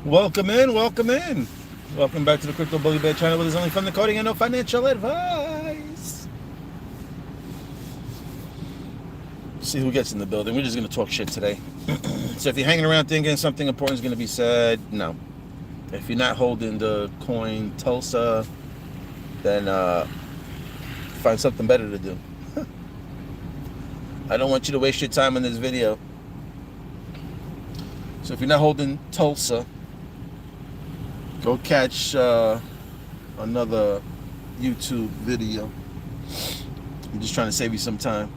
Welcome in, welcome in. Welcome back to the Crypto Bully Bear channel where there's only fun decoding and no financial advice. See who gets in the building. We're just going to talk shit today. So if you're hanging around thinking something important is going to be said, no. If you're not holding the coin Tulsa, then find something better to do. I don't want you to waste your time on this video. So if you're not holding Tulsa, go catch another YouTube video. I'm just trying to save you some time.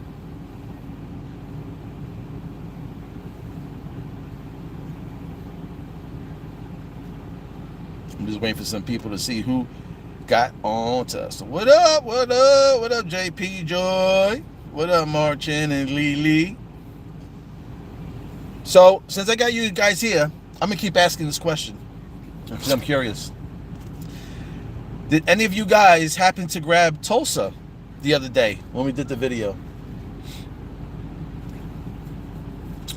I'm just waiting for some people to see who got on Tesla. What up? What up? What up, JP Joy? What up, Marchin and Lee? So, since I got you guys here, I'm going to keep asking this question because I'm curious. Did any of you guys happen to grab Tulsa the other day when we did the video?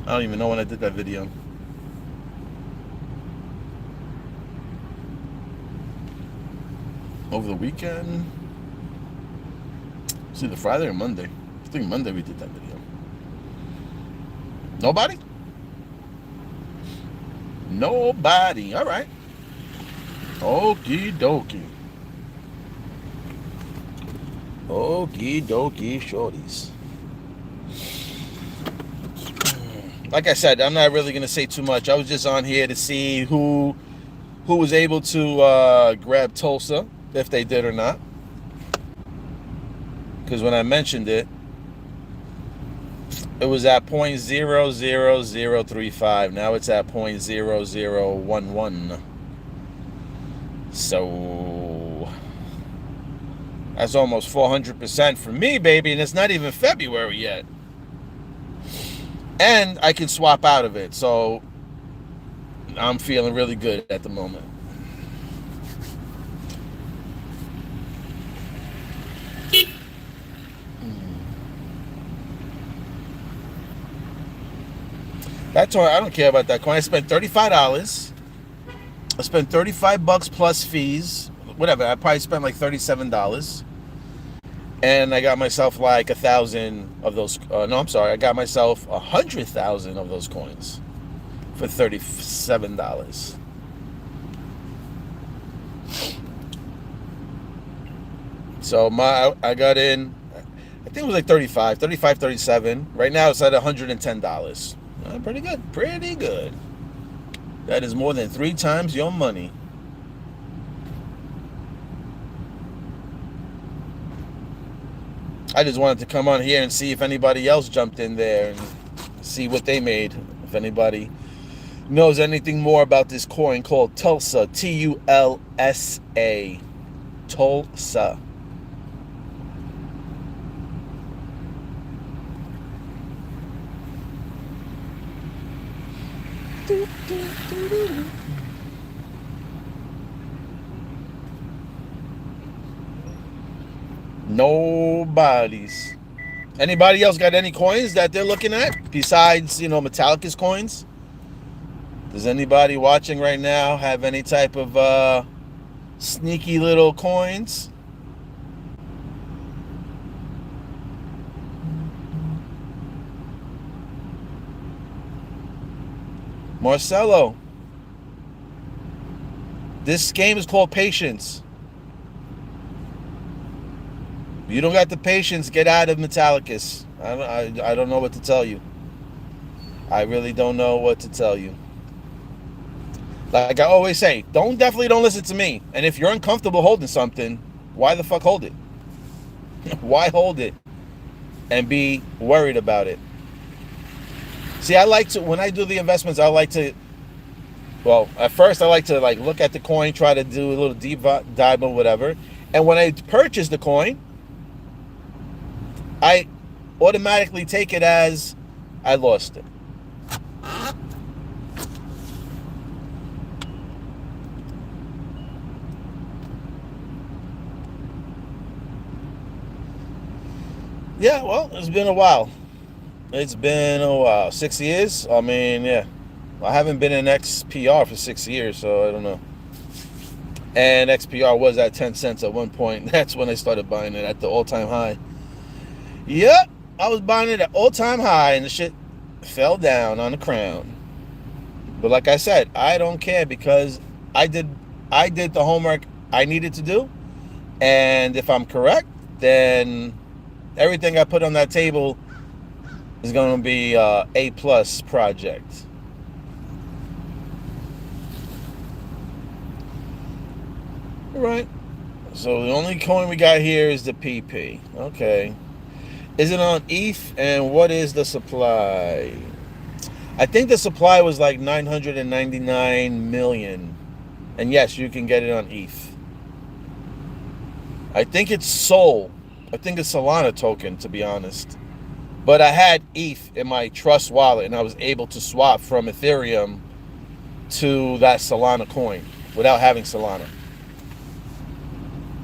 I don't even know when I did that video. Over the weekend? It's either Friday or Monday. I think Monday we did that video. Nobody? Nobody. All right. Okie dokie. Okie dokie, shorties. Like I said, I'm not really going to say too much. I was just on here to see who was able to grab Tulsa, if they did or not. Because when I mentioned it, it was at 0.00035. Now it's at 0.0011. So that's almost 400% for me, baby, and it's not even February yet. And I can swap out of it, so I'm feeling really good at the moment. That toy, I don't care about that coin. I spent $35. I spent $35 plus fees. Whatever. I probably spent like $37. And I got myself like 1,000 of those. No, I'm sorry. I got myself 100,000 of those coins for $37. So I got in, I think it was like 35, 37. Right now it's at $110. Pretty good. Pretty good. That is more than 3 times your money. I just wanted to come on here and see if anybody else jumped in there and see what they made. If anybody knows anything more about this coin called Tulsa, Tulsa. Tulsa. Nobody's. Anybody else got any coins that they're looking at besides, Metallica's coins? Does anybody watching right now have any type of sneaky little coins? Marcelo, this game is called patience. You don't got the patience, get out of Metallicus. I don't know what to tell you. I really don't know what to tell you. Like I always say, definitely don't listen to me. And if you're uncomfortable holding something, why the fuck hold it? Why hold it and be worried about it? See, I like to, when I do the investments, I like to, well, at first I like to look at the coin, try to do a little deep dive or whatever. And when I purchase the coin, I automatically take it as I lost it. Yeah, well, it's been a while. It's been a while. 6 years? I mean, yeah. I haven't been in XPR for 6 years, so I don't know. And XPR was at 10 cents at one point. That's when I started buying it at the all-time high. Yep, I was buying it at all-time high, and the shit fell down on the crown. But like I said, I don't care because I did the homework I needed to do, and if I'm correct, then everything I put on that table is going to be A plus project. All right. So the only coin we got here is the PP. Okay. Is it on ETH, and what is the supply? I think the supply was like 999 million. And yes, you can get it on ETH. I think it's Sol. I think it's Solana token, to be honest. But I had ETH in my Trust wallet, and I was able to swap from Ethereum to that Solana coin without having Solana.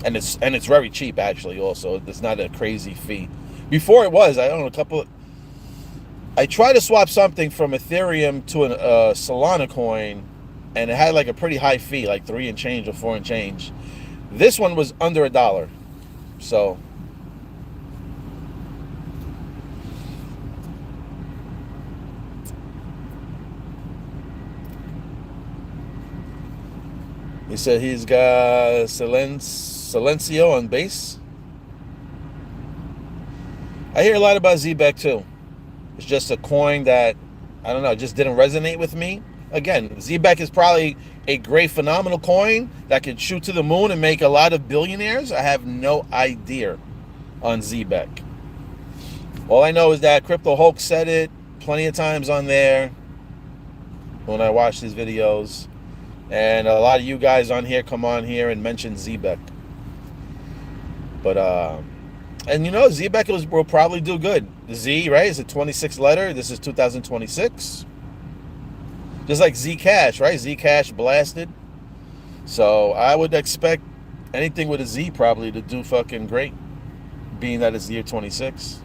And it's very cheap, actually. Also, it's not a crazy fee. Before it was, I don't know, I tried to swap something from Ethereum to a Solana coin, and it had like a pretty high fee, like 3 and change or 4 and change. This one was under $1. So he said he's got Silencio on base. I hear a lot about ZBEC too. It's just a coin that, I don't know, just didn't resonate with me. Again, ZBEC is probably a great, phenomenal coin that could shoot to the moon and make a lot of billionaires. I have no idea on ZBEC. All I know is that Crypto Hulk said it plenty of times on there when I watch his videos. And a lot of you guys on here come on here and mention ZBEC. But, and you know, ZBEC will probably do good. The Z, right, is a 26 letter. This is 2026. Just like Zcash, right? Zcash blasted. So I would expect anything with a Z probably to do fucking great, being that it's year 26.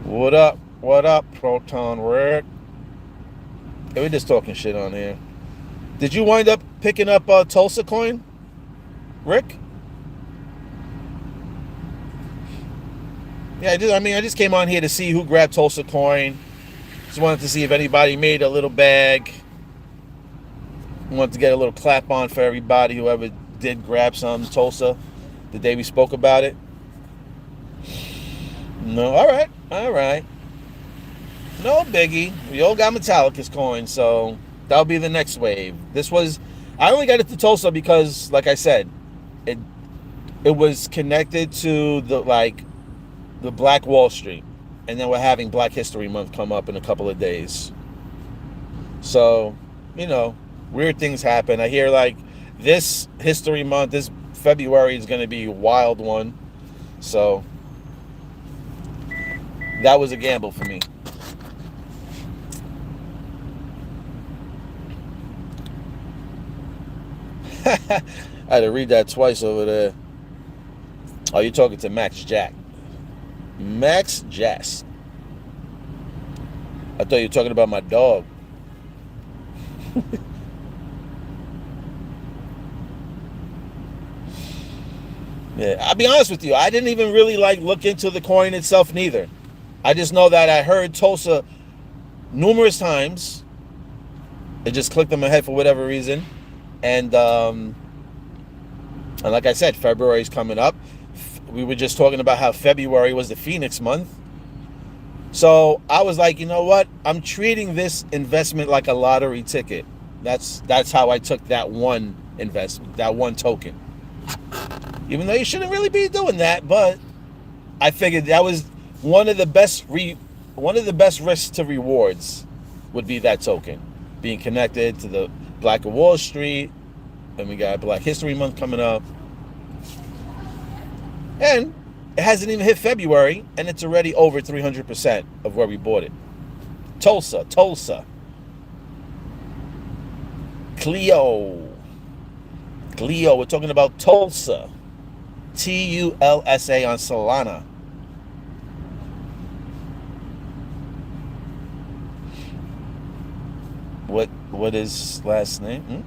What up? What up, Proton Rick? Hey, we're just talking shit on here. Did you wind up picking up Tulsa coin, Rick? Yeah, I just came on here to see who grabbed Tulsa coin. Just wanted to see if anybody made a little bag. Wanted to get a little clap on for everybody, whoever did grab some Tulsa the day we spoke about it. No, all right. No biggie. We all got Metallicus coin, so that'll be the next wave. I only got it to Tulsa because, like I said, it was connected to the Black Wall Street, and then we're having Black History Month come up in a couple of days. So, you know, weird things happen. I hear like this History Month, this February is going to be a wild one. So that was a gamble for me. I had to read that twice over there. Oh, you're talking to Max Jack. Max Jass. I thought you were talking about my dog. Yeah, I'll be honest with you. I didn't even really look into the coin itself neither. I just know that I heard Tulsa numerous times. It just clicked in my head for whatever reason. And like I said, February's coming up. We were just talking about how February was the Phoenix month. So I was like, you know what? I'm treating this investment like a lottery ticket. That's how I took that one investment, that one token. Even though you shouldn't really be doing that, but I figured that was one of the best risks to rewards would be that token being connected to the Black Wall Street, and we got Black History Month coming up. And it hasn't even hit February, and it's already over 300% of where we bought it. Tulsa. Clio. We're talking about Tulsa. TULSA on Solana. What is last name?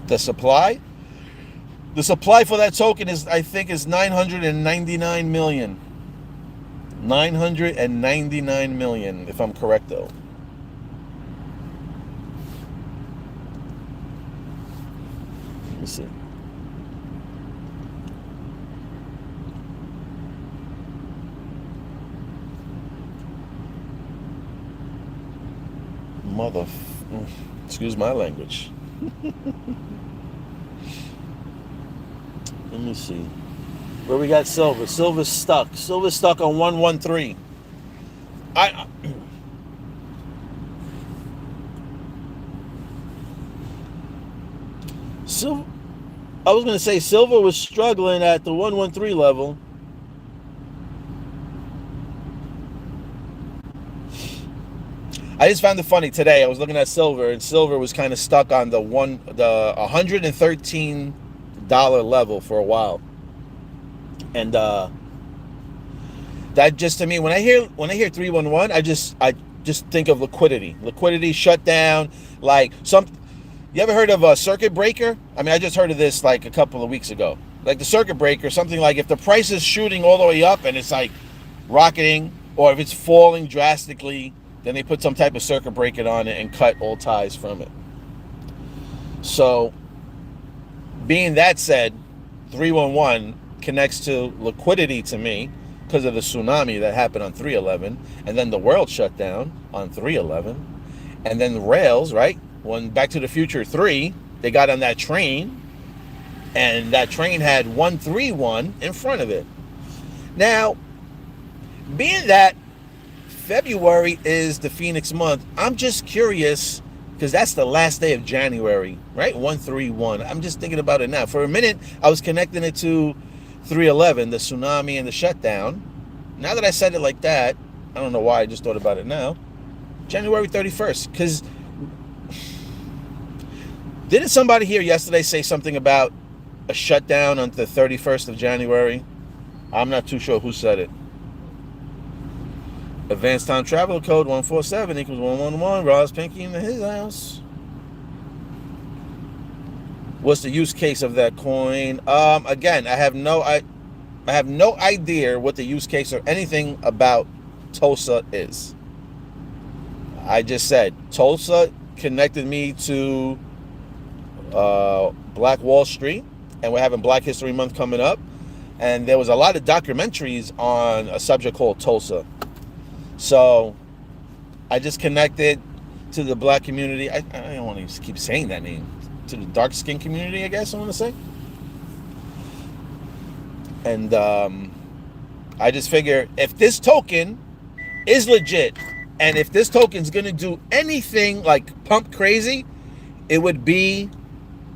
The supply? The supply for that token is, I think, is 999 million. 999 million, if I'm correct, though. Let me see. Excuse my language. Let me see. Where we got silver? Silver's stuck. Silver's stuck on 113. I Silver. I was gonna say silver was struggling at the 113 level. I just found it funny today. I was looking at silver, and silver was kind of stuck on the $113 level for a while, and that just, to me, when I hear 311, I just think of liquidity. Liquidity shut down, like some. You ever heard of a circuit breaker? I mean, I just heard of this like a couple of weeks ago. Like the circuit breaker, something like if the price is shooting all the way up and it's like rocketing, or if it's falling drastically, then they put some type of circuit breaker on it and cut all ties from it. So, being that said, 311 connects to liquidity to me because of the tsunami that happened on 311, and then the world shut down on 311, and then the rails, right? When Back to the Future 3, they got on that train, and that train had 131 in front of it. Now, being that February is the Phoenix month, I'm just curious, because that's the last day of January, right? 131. I'm just thinking about it now. For a minute, I was connecting it to 311, the tsunami and the shutdown. Now that I said it like that, I don't know why I just thought about it now. January 31st, because didn't somebody here yesterday say something about a shutdown on the 31st of January? I'm not too sure who said it. Advanced time travel code 147 equals 111. Ross Pinky in his house. What's the use case of that coin? Again, I have no idea what the use case or anything about Tulsa is. I just said Tulsa connected me to Black Wall Street, and we're having Black History Month coming up, and there was a lot of documentaries on a subject called Tulsa. So I just connected to the black community. I don't want to keep saying that name. To the dark skin community, I guess I want to say. And I just figure if this token is legit, and if this token's going to do anything like pump crazy, it would be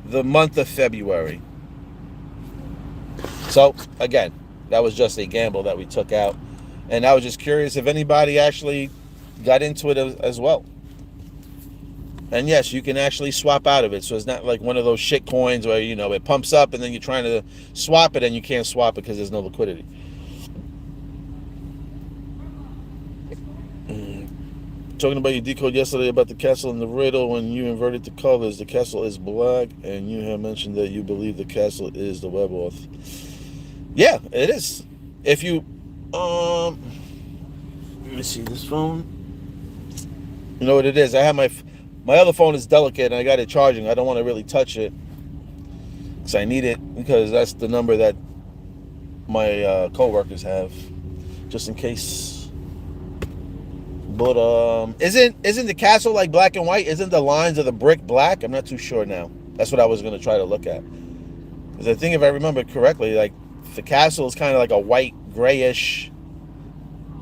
the month of February. So, again, that was just a gamble that we took out. And I was just curious if anybody actually got into it as well. And yes, you can actually swap out of it. So it's not like one of those shit coins where, you know, it pumps up and then you're trying to swap it and you can't swap it because there's no liquidity. Talking about your decode yesterday about the castle and the riddle, when you inverted the colors, the castle is black, and you have mentioned that you believe the castle is the web auth. Yeah, it is. If you let me see this phone. You know what it is? I have my other phone is delicate and I got it charging. I don't want to really touch it because I need it, because that's the number that my co-workers have, just in case. But isn't the castle like black and white? Isn't the lines of the brick black? I'm not too sure now. That's what I was going to try to look at. Because I think if I remember correctly, like the castle is kind of like a white, grayish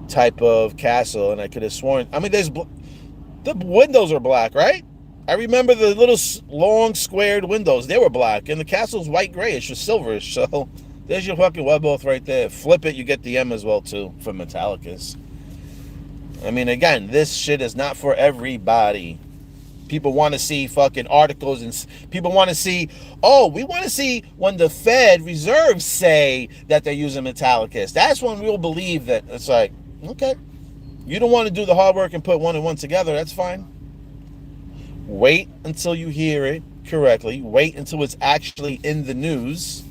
type of castle, and I could have sworn. I mean, the windows are black, right? I remember the little long squared windows; they were black, and the castle's white, grayish or silverish. So there's your fucking web auth right there. Flip it, you get the M as well too for Metallicus. I mean, again, this shit is not for everybody. People want to see fucking articles, and people want to see, we want to see when the Fed reserves say that they're using Metallicus. That's when we'll believe that. It's like, okay. You don't want to do the hard work and put one and one together. That's fine. Wait until you hear it correctly. Wait until it's actually in the news.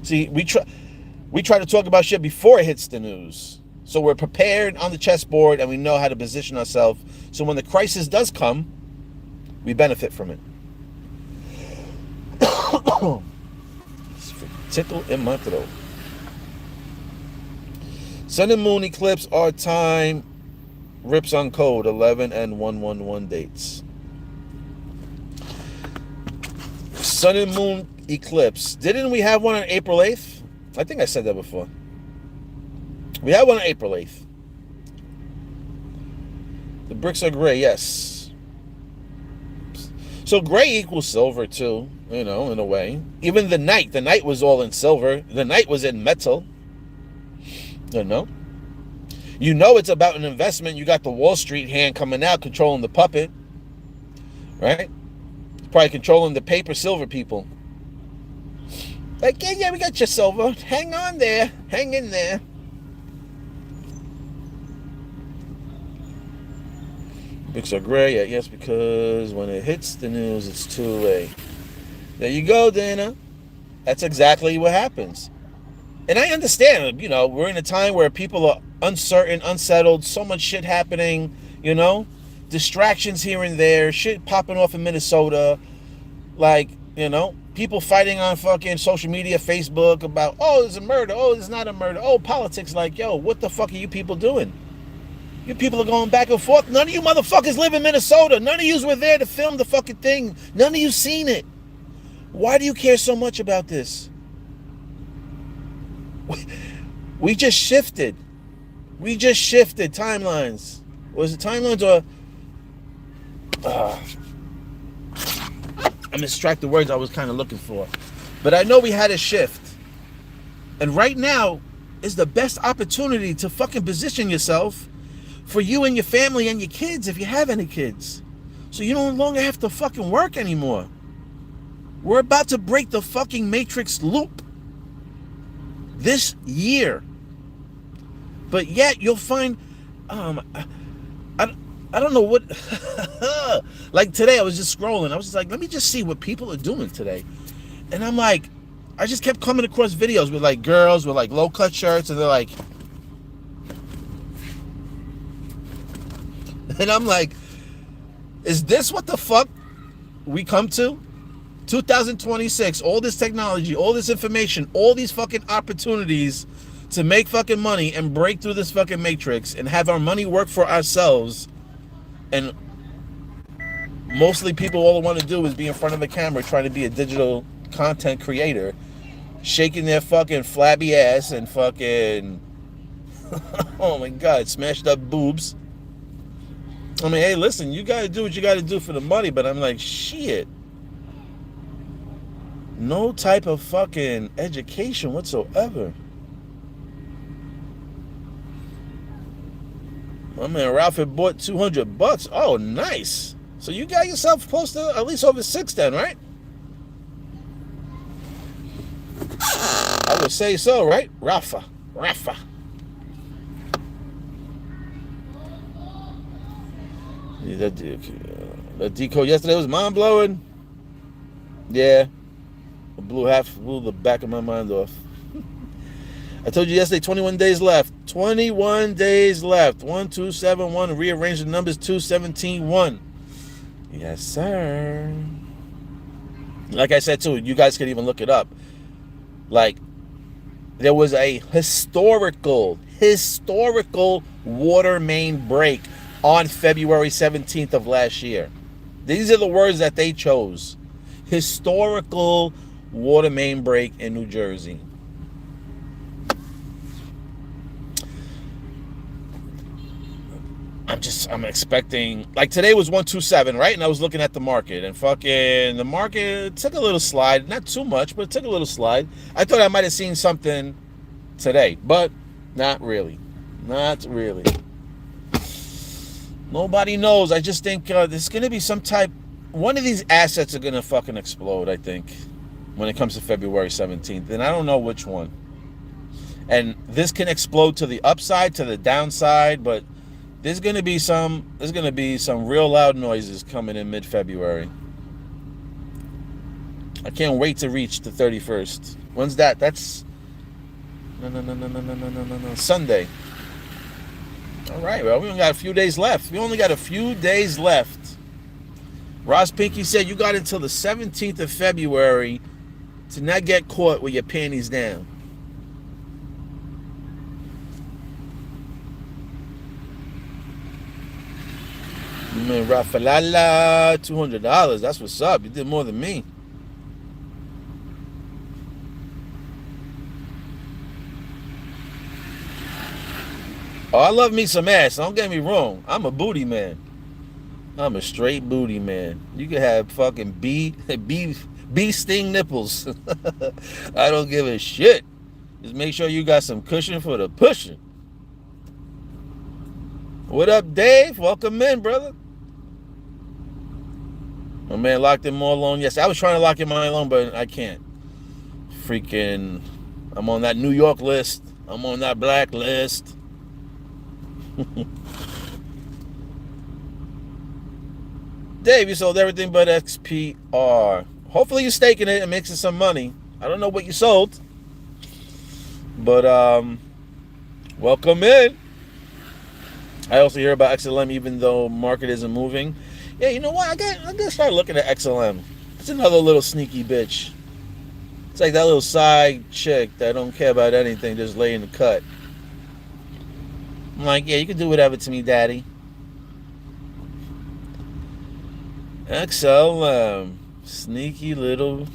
See, we try to talk about shit before it hits the news. So we're prepared on the chessboard and we know how to position ourselves. So when the crisis does come, we benefit from it. Tickle in my throat. Sun and moon eclipse, our time. Rips on code 11 and 111 dates. Sun and moon eclipse. Didn't we have one on April 8th? I think I said that before. We had one on April 8th. The bricks are gray, yes. So gray equals silver too, in a way. Even the night was all in silver. The night was in metal. It's about an investment. You got the Wall Street hand coming out, controlling the puppet. Right? Probably controlling the paper silver people. Like, yeah, we got your silver. Hang on there. Hang in there. Bricks are gray, yes, because when it hits the news, it's too late. There you go, Dana. That's exactly what happens. And I understand, we're in a time where people are uncertain, unsettled, so much shit happening, distractions here and there, shit popping off in Minnesota, people fighting on fucking social media, Facebook about, oh, there's a murder, oh, there's not a murder, oh, politics, what the fuck are you people doing? You people are going back and forth. None of you motherfuckers live in Minnesota. None of yous were there to film the fucking thing. None of you seen it. Why do you care so much about this? We just shifted. We just shifted timelines. Was it timelines or... I'm distracted the words I was kind of looking for. But I know we had a shift. And right now is the best opportunity to fucking position yourself for you and your family and your kids, if you have any kids. So you no longer have to fucking work anymore. We're about to break the fucking matrix loop this year. But yet you'll find, I don't know what, like today I was just scrolling. I was just like, let me just see what people are doing today. And I'm like, I just kept coming across videos with girls with low cut shirts, and they're like, and I'm like, is this what the fuck we come to? 2026, all this technology, all this information, all these fucking opportunities to make fucking money and break through this fucking matrix and have our money work for ourselves. And mostly people, all they want to do is be in front of a camera trying to be a digital content creator, shaking their fucking flabby ass and fucking, oh my God, smashed up boobs. I mean, hey, listen, you got to do what you got to do for the money, but I'm like, shit. No type of fucking education whatsoever. My man Ralph had bought $200. Oh, nice. So you got yourself close to at least over 6 then, right? I would say so, right? Rafa. That decode yesterday was mind-blowing. Yeah. It blew the back of my mind off. I told you yesterday, 21 days left. 21 days left. 1271. Rearrange the numbers. 2171. Yes, sir. Like I said, too, you guys could even look it up. There was a historical water main break on February 17th of last year. These are the words that they chose. Historical water main break in New Jersey. I'm expecting, today was 127, right? And I was looking at the market, and fucking the market took a little slide. Not too much, but it took a little slide. I thought I might have seen something today, but not really. Not really. Nobody knows. I just think there's going to be one of these assets are going to fucking explode, I think, when it comes to February 17th. And I don't know which one. And this can explode to the upside, to the downside, but there's gonna be some real loud noises coming in mid-February. I can't wait to reach the 31st. When's that? That's no, Sunday. All right, well, we only got a few days left. Ross Pinky said you got until the 17th of February to not get caught with your panties down. Man, Rafalala, $200. That's what's up. You did more than me. Oh, I love me some ass. Don't get me wrong. I'm a booty man. I'm a straight booty man. You can have fucking bee sting nipples. I don't give a shit. Just make sure you got some cushion for the pushing. What up, Dave? Welcome in, brother. My man locked in more loan. Yes, I was trying to lock in my loan, but I can't. Freaking, I'm on that New York list. I'm on that black list. Dave, you sold everything but XPR. Hopefully you're staking it and making some money. I don't know what you sold, but welcome in. I also hear about XLM, even though market isn't moving. Yeah, you know what? I gotta start looking at XLM. It's another little sneaky bitch. It's like that little side chick that don't care about anything, just lay in the cut. I'm like, yeah, you can do whatever to me, daddy. XLM, sneaky little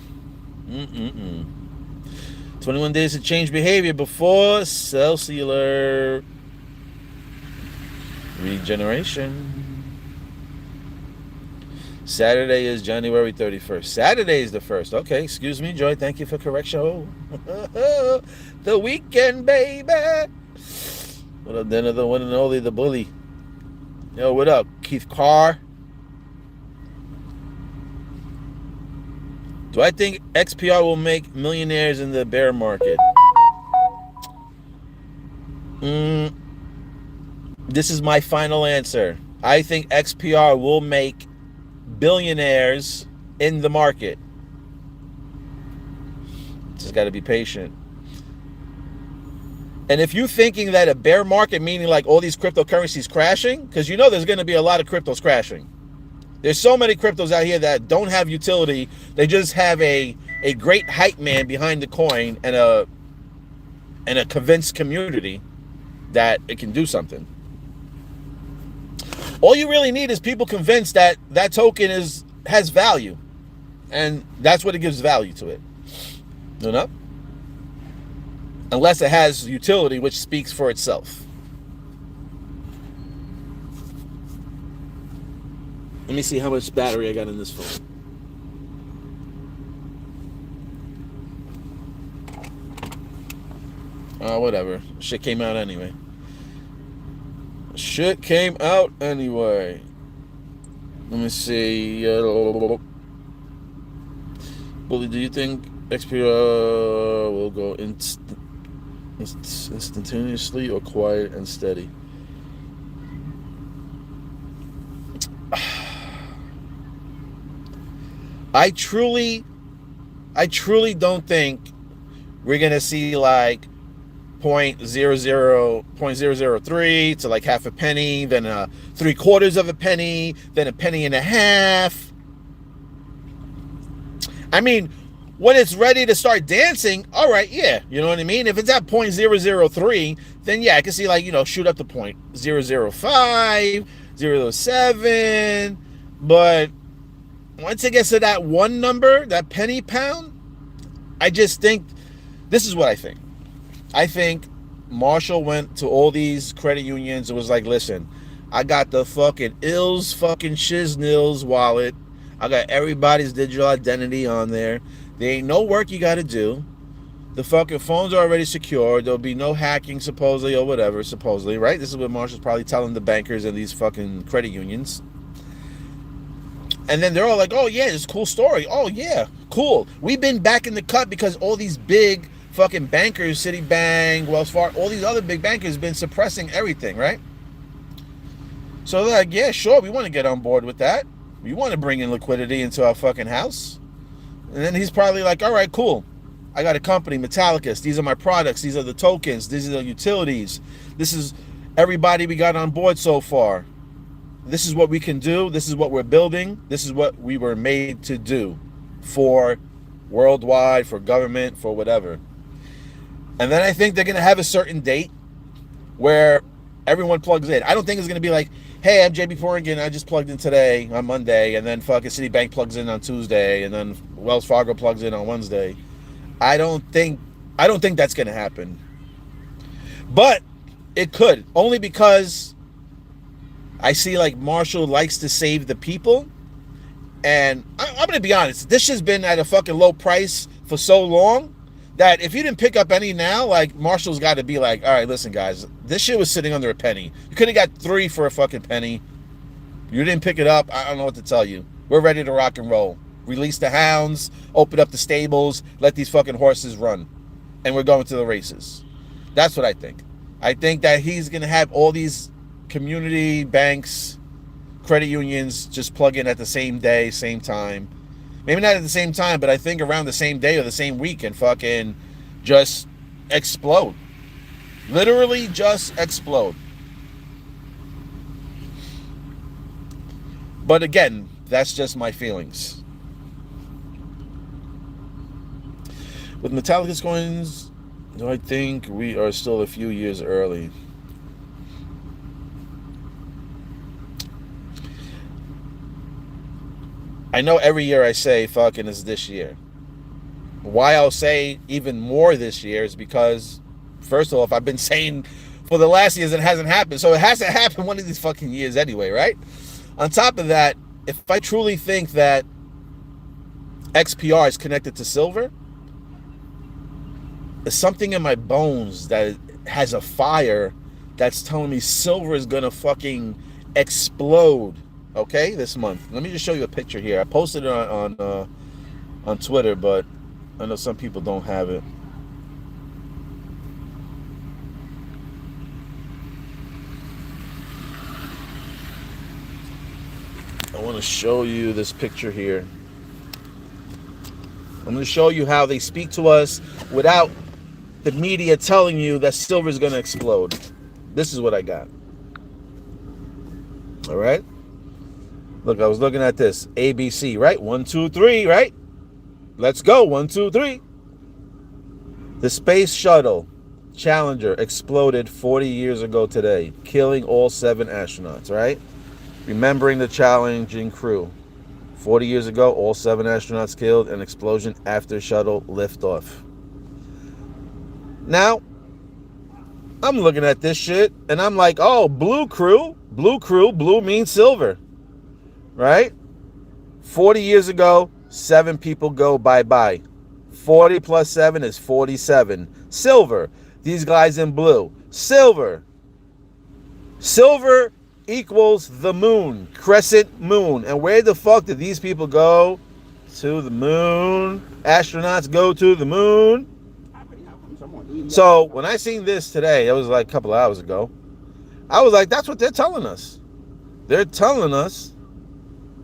21 days to change behavior before cellular regeneration. Saturday is January 31st. Saturday is the 1st. Okay, excuse me, Joy. Thank you for correction. The weekend, baby. What up, then? The one and only, the bully. Yo, what up, Keith Carr? Do I think XPR will make millionaires in the bear market? This is my final answer. I think XPR will make billionaires in the market. Just got to be patient. And if you're thinking that a bear market, meaning like all these cryptocurrencies crashing, because you know there's going to be a lot of cryptos crashing. There's so many cryptos out here that don't have utility. They just have a great hype man behind the coin and a convinced community that it can do something. All you really need is people convinced that that token has value, and that's what it gives value to it. You know? Unless it has utility, which speaks for itself. Let me see how much battery I got in this phone. Whatever. Shit came out anyway. Let me see. Bully, do you think XPR will go instantaneously or quiet and steady? I truly don't think we're gonna see like 0.003 to like half a penny, then a 3/4 of a penny, then a penny and a half. I mean, when it's ready to start dancing, all right, yeah, you know what I mean? If it's at 0.003, then yeah, I can see like, you know, shoot up to 0.005, 0.07, but once it gets to that one number, that penny pound, I just think, this is what I think. I think Marshall went to all these credit unions and was like, listen, I got the fucking Ills fucking shiznills wallet. I got everybody's digital identity on there. There ain't no work you got to do. The fucking phones are already secure. There'll be no hacking, supposedly, or whatever, supposedly, right? This is what Marshall's probably telling the bankers and these fucking credit unions. And then they're all like, oh, yeah, it's a cool story. Oh, yeah, cool. We've been back in the cut because all these big fucking bankers, Citibank, Wells Fargo, all these other big bankers been suppressing everything, right? So they're like, yeah, sure, we want to get on board with that. We want to bring in liquidity into our fucking house. And then he's probably like, all right, cool. I got a company, Metallicus. These are my products. These are the tokens. These are the utilities. This is everybody we got on board so far. This is what we can do. This is what we're building. This is what we were made to do for worldwide, for government, for whatever. And then I think they're going to have a certain date where everyone plugs in. I don't think it's going to be like, hey, I'm JB Corrigan. I just plugged in today on Monday, and then fucking Citibank plugs in on Tuesday, and then Wells Fargo plugs in on Wednesday. I don't think that's going to happen. But it could, only because I see like Marshall likes to save the people. And I'm going to be honest, this has been at a fucking low price for so long that if you didn't pick up any now, like Marshall's got to be like, all right, listen guys, this shit was sitting under a penny. You could have got 3 for a fucking penny. You didn't pick it up. I don't know what to tell you. We're ready to rock and roll. Release the hounds, open up the stables, let these fucking horses run. And we're going to the races. That's what I think. I think that he's going to have all these community banks, credit unions just plug in at the same day, same time. Maybe not at the same time, but I think around the same day or the same week and fucking just explode. Literally just explode. But again, that's just my feelings. With Metallicus coins, I think we are still a few years early. I know every year I say fucking is this year. Why I'll say even more this year is because, first of all, if I've been saying for the last years it hasn't happened, so it has to happen one of these fucking years anyway, right? On top of that, if I truly think that XPR is connected to silver, there's something in my bones that has a fire that's telling me silver is gonna fucking explode. Okay, this month. Let me just show you a picture here. I posted it on Twitter, but I know some people don't have it. I want to show you this picture here. I'm going to show you how they speak to us without the media telling you that silver is going to explode. This is what I got. All right. Look, I was looking at this. ABC, right? 1, 2, 3, right? Let's go. 1, 2, 3. The space shuttle Challenger exploded 40 years ago today, killing all 7 astronauts, right? Remembering the challenging crew. 40 years ago, all 7 astronauts killed in an explosion after shuttle liftoff. Now, I'm looking at this shit, and I'm like, oh, blue crew. Blue crew. Blue means silver. Right? 40 years ago, 7 people go bye-bye. 40 plus 7 is 47. Silver. These guys in blue. Silver. Silver equals the moon. Crescent moon. And where the fuck did these people go? To the moon. Astronauts go to the moon. So when I seen this today, it was like a couple of hours ago, I was like, that's what they're telling us. They're telling us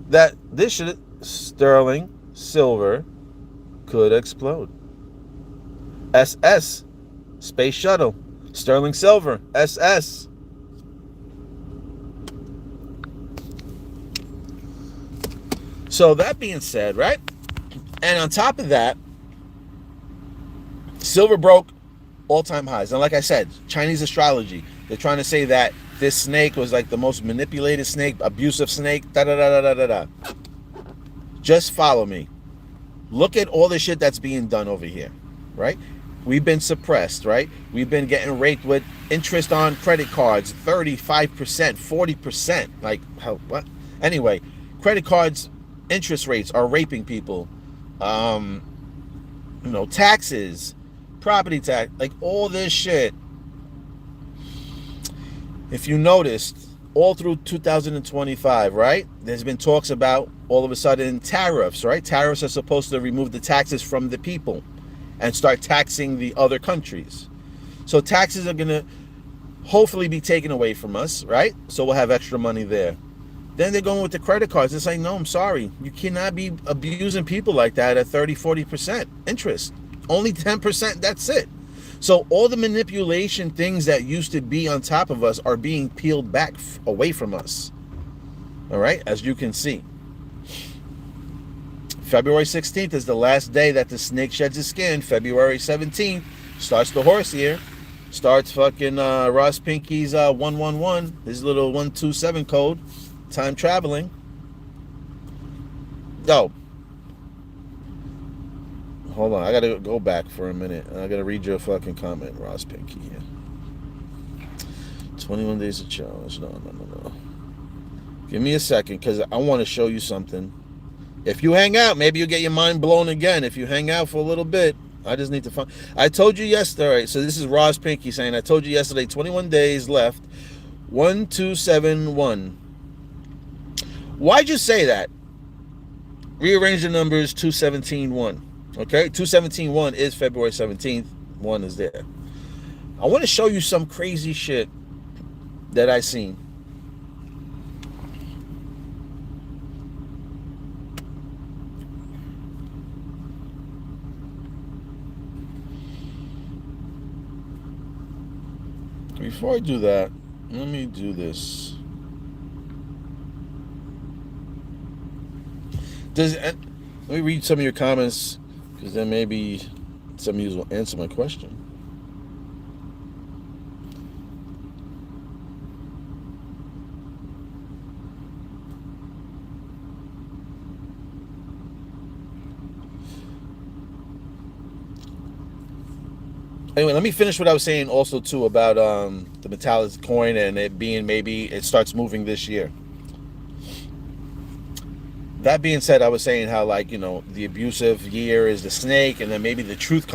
that this shit, sterling silver, could explode. SS, space shuttle, sterling silver, SS. So that being said, right? And on top of that, silver broke all-time highs. And like I said, Chinese astrology, they're trying to say that this snake was like the most manipulated snake, abusive snake, da-da-da-da-da-da-da. Just follow me. Look at all the shit that's being done over here, right? We've been suppressed, right? We've been getting raked with interest on credit cards, 35%, 40%. Like, how, what? Anyway, credit cards, interest rates are raping people. Taxes, property tax, like all this shit. If you noticed, all through 2025, right? There's been talks about all of a sudden tariffs, right? Tariffs are supposed to remove the taxes from the people. and start taxing the other countries. So taxes are going to hopefully be taken away from us, right? So we'll have extra money there. Then they're going with the credit cards. It's like, no, I'm sorry. You cannot be abusing people like that at 30, 40% interest. Only 10%, that's it. So all the manipulation things that used to be on top of us are being peeled back away from us. All right, as you can see. February 16th is the last day that the snake sheds his skin. February 17th starts the horse year. Starts fucking Ross Pinky's 111, his little 127 code. Time traveling. Yo. Hold on, I gotta go back for a minute. I gotta read your fucking comment, Ross Pinky here. 21 days of challenge. No. Give me a second, because I want to show you something. If you hang out, maybe you'll get your mind blown again. If you hang out for a little bit, I just need to find. I told you yesterday. So this is Ross Pinky saying, I told you yesterday, 21 days left. 1271. Why'd you say that? Rearrange the numbers. 2171. Okay, 2171 is February 17th. 1 is there. I want to show you some crazy shit that I seen. Before I do that, let me do this. Let me read some of your comments, because then maybe some of you will answer my question. Anyway, let me finish what I was saying also too about the metallic coin and it being maybe it starts moving this year. That being said, I was saying how, like, you know, the abusive year is the snake, and then maybe the truth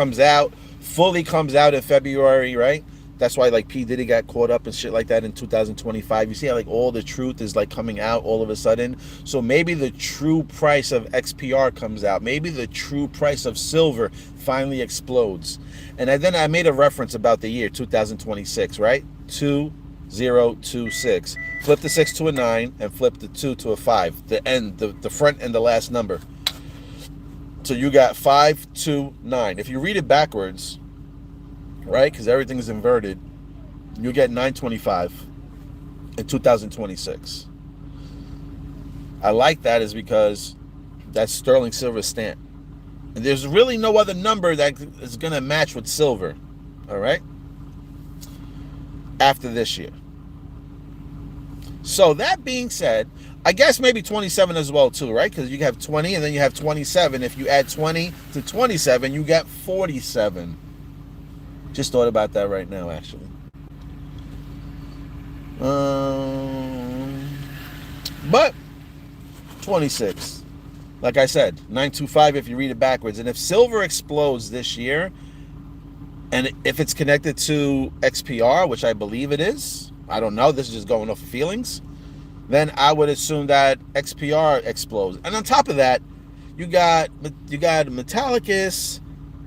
fully comes out in February, right? That's why, like, P. Diddy got caught up and shit like that in 2025. You see how, like, all the truth is, like, coming out all of a sudden? So maybe the true price of XPR comes out. Maybe the true price of silver finally explodes. And then I made a reference about the year 2026, right? 2026. Flip the 6 to a 9 and flip the 2 to a 5. The end, the front and the last number. So you got 529. If you read it backwards, right, because everything is inverted, you get 925 in 2026. I like that is because that's sterling silver stamp. And there's really no other number that is going to match with silver, all right, after this year. So that being said, I guess maybe 27 as well too, right? Because you have 20 and then you have 27. If you add 20 to 27, you get 47. Just thought about that right now, actually. But 26. Like I said, 925 if you read it backwards. And if silver explodes this year, and if it's connected to XPR, which I believe it is, I don't know, this is just going off of feelings, then I would assume that XPR explodes. And on top of that, you got Metallicus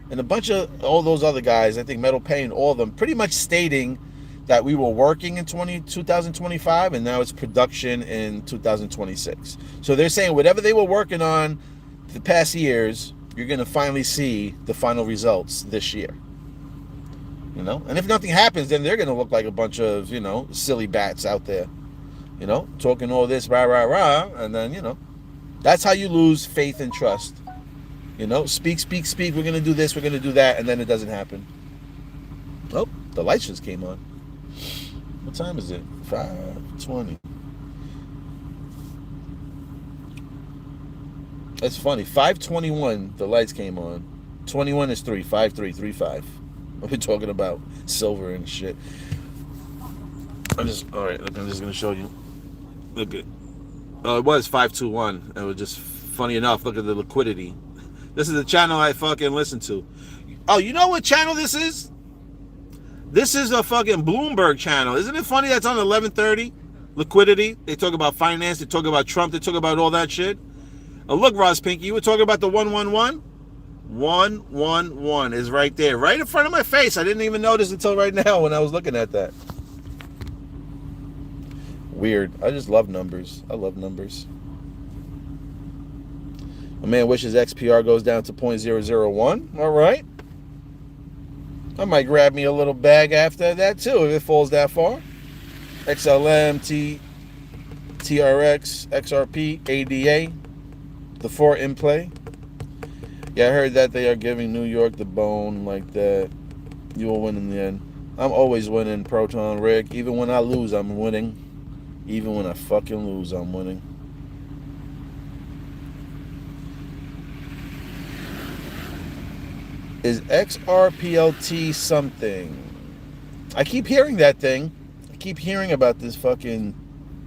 and a bunch of all those other guys, I think Metal Pain, all of them, pretty much stating that we were working in 2025 and now it's production in 2026. So they're saying whatever they were working on the past years, you're going to finally see the final results this year. You know, and if nothing happens, then they're going to look like a bunch of, you know, silly bats out there, you know, talking all this rah, rah, rah. And then, you know, that's how you lose faith and trust. You know, speak. We're going to do this. We're going to do that. And then it doesn't happen. Oh, the lights just came on. What time is it? 5:20. That's funny. 5:21, the lights came on. 21 is 3. 5:3. We're talking about silver and shit. All right, look, I'm just going to show you. Look at, it was 521. It was just funny enough. Look at the liquidity. This is the channel I fucking listen to. Oh, you know what channel this is? This is a fucking Bloomberg channel. Isn't it funny that's on 1130? Liquidity. They talk about finance. They talk about Trump. They talk about all that shit. Oh, look, Ross Pinky, you were talking about the 111? 111 is right there, right in front of my face. I didn't even notice until right now when I was looking at that. Weird. I just love numbers. I love numbers. My man wishes XPR goes down to 0.001. All right. I might grab me a little bag after that too if it falls that far. XLM, TRX, XRP, ADA, the 4 in play. Yeah, I heard that they are giving New York the bone like that. You will win in the end. I'm always winning, Proton Rick. Even when I lose, I'm winning. Even when I fucking lose, I'm winning. Is XRPLT something? I keep hearing that thing. I keep hearing about this fucking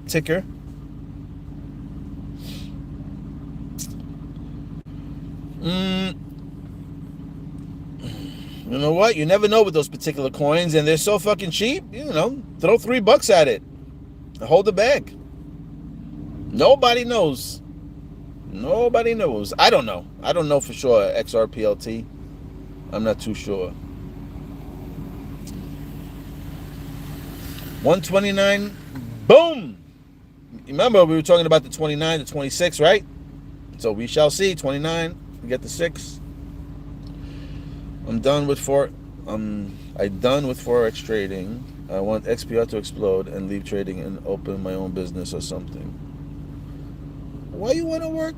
ticker. You know what? You never know with those particular coins, and they're so fucking cheap. You know, throw $3 at it. Hold the bag. Nobody knows. Nobody knows. I don't know. I don't know for sure. XRPLT. I'm not too sure. 129. Boom. Remember, we were talking about the 29, the 26, right? So we shall see. 29. We get the 6. I'm done with Forex trading. I want XPR to explode and leave trading and open my own business or something. Why you want to work?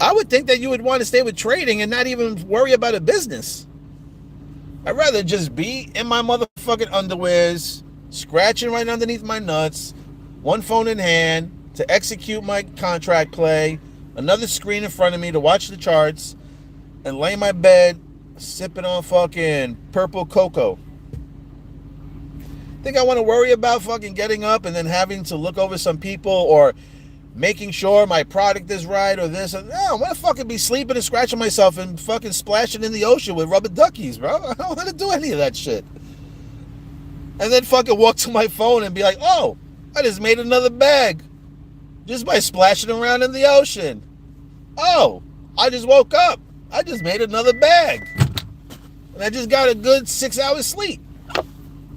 I would think that you would want to stay with trading and not even worry about a business. I'd rather just be in my motherfucking underwears, scratching right underneath my nuts, one phone in hand to execute my contract play, another screen in front of me to watch the charts, and lay in my bed sipping on fucking purple cocoa. Think I want to worry about fucking getting up and then having to look over some people or making sure my product is right or this? No, I want to fucking be sleeping and scratching myself and fucking splashing in the ocean with rubber duckies, bro. I don't want to do any of that shit. And then fucking walk to my phone and be like, oh, I just made another bag just by splashing around in the ocean. Oh, I just woke up. I just made another bag. And I just got a good 6 hours sleep.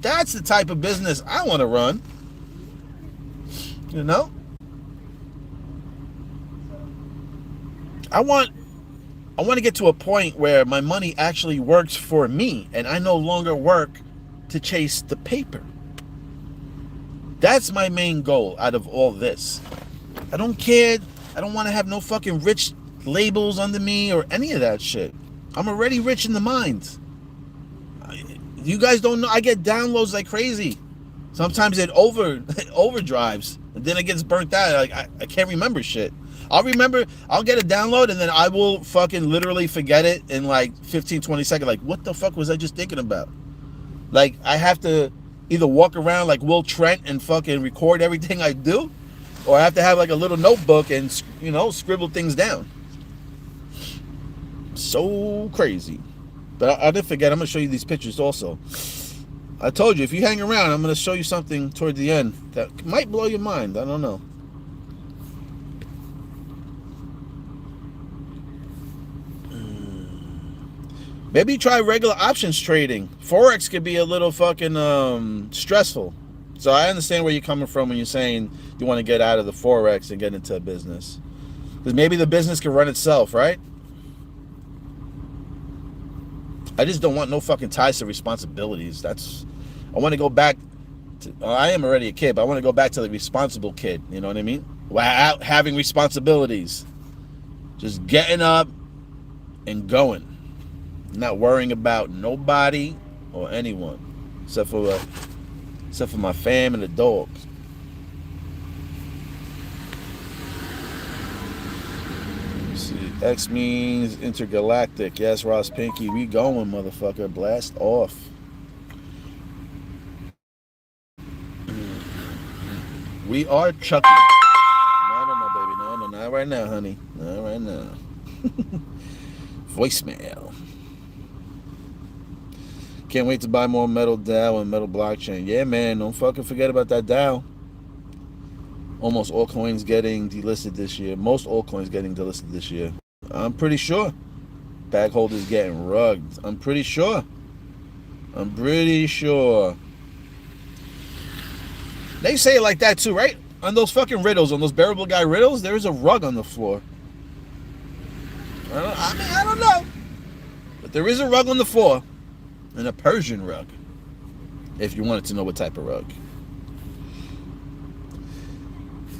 That's the type of business I want to run. You know? I want to get to a point where my money actually works for me and I no longer work to chase the paper. That's my main goal out of all this. I don't care. I don't want to have no fucking rich labels under me or any of that shit. I'm already rich in the mind. You guys don't know. I get downloads like crazy. Sometimes it overdrives, and then it gets burnt out. Like I can't remember shit. I'll get a download, and then I will fucking literally forget it in like 15, 20 seconds. Like, what the fuck was I just thinking about? Like, I have to either walk around like Will Trent and fucking record everything I do, or I have to have like a little notebook and, you know, scribble things down. So crazy. But I didn't forget, I'm going to show you these pictures also. I told you, if you hang around, I'm going to show you something toward the end that might blow your mind. I don't know. Maybe try regular options trading. Forex could be a little fucking stressful. So I understand where you're coming from when you're saying you want to get out of the Forex and get into a business. Because maybe the business can run itself, right? I just don't want no fucking ties to responsibilities. I want to go back to, I am already a kid, but I want to go back to the responsible kid. You know what I mean? Without having responsibilities. Just getting up and going. Not worrying about nobody or anyone. Except for my fam and the dogs. X means intergalactic. Yes, Ross Pinky, we going, motherfucker. Blast off. We are chucking. No, baby. No, not right now, honey. Not right now. Voicemail. Can't wait to buy more metal DAO and metal blockchain. Yeah, man. Don't fucking forget about that DAO. Almost all coins getting delisted this year. Most all coins getting delisted this year. I'm pretty sure. bag holder's getting rugged. I'm pretty sure. They say it like that too, right? On those fucking riddles, on those bearable guy riddles, there's a rug on the floor. I don't know. But there is a rug on the floor. And a Persian rug. If you wanted to know what type of rug.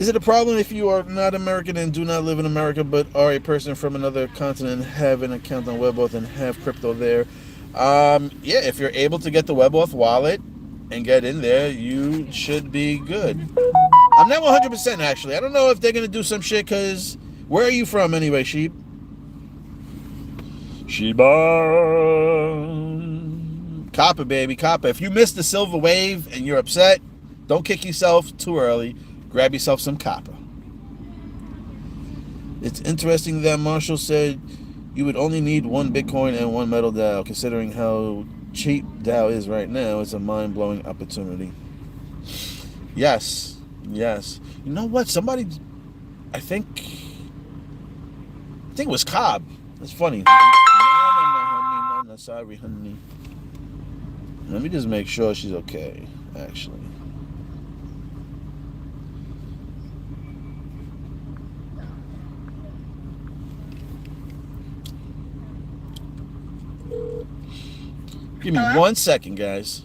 Is it a problem if you are not American and do not live in America, but are a person from another continent and have an account on WebAuth and have crypto there? Yeah, if you're able to get the WebAuth wallet and get in there, you should be good. I'm not 100% actually. I don't know if they're going to do some shit, because where are you from anyway, Sheep? Sheba. Copper, baby, copper. If you missed the silver wave and you're upset, don't kick yourself too early. Grab yourself some copper. It's interesting that Marshall said you would only need one Bitcoin and one metal DAO. Considering how cheap DAO is right now, it's a mind-blowing opportunity. Yes. You know what? Somebody, I think it was Cobb. It's funny. No, honey. No, sorry, honey. Let me just make sure she's okay, actually. Give me 1 second, guys.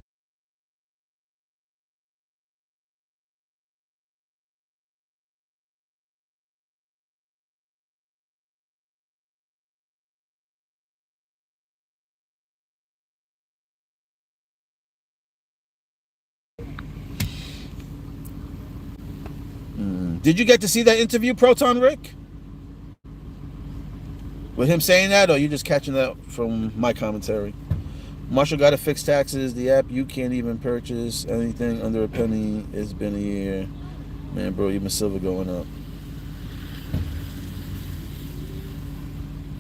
Did you get to see that interview, Proton Rick? With him saying that, or are you just catching that from my commentary? Marshall got to fix taxes. The app, you can't even purchase anything under a penny. It's been a year. Man, bro, even silver going up.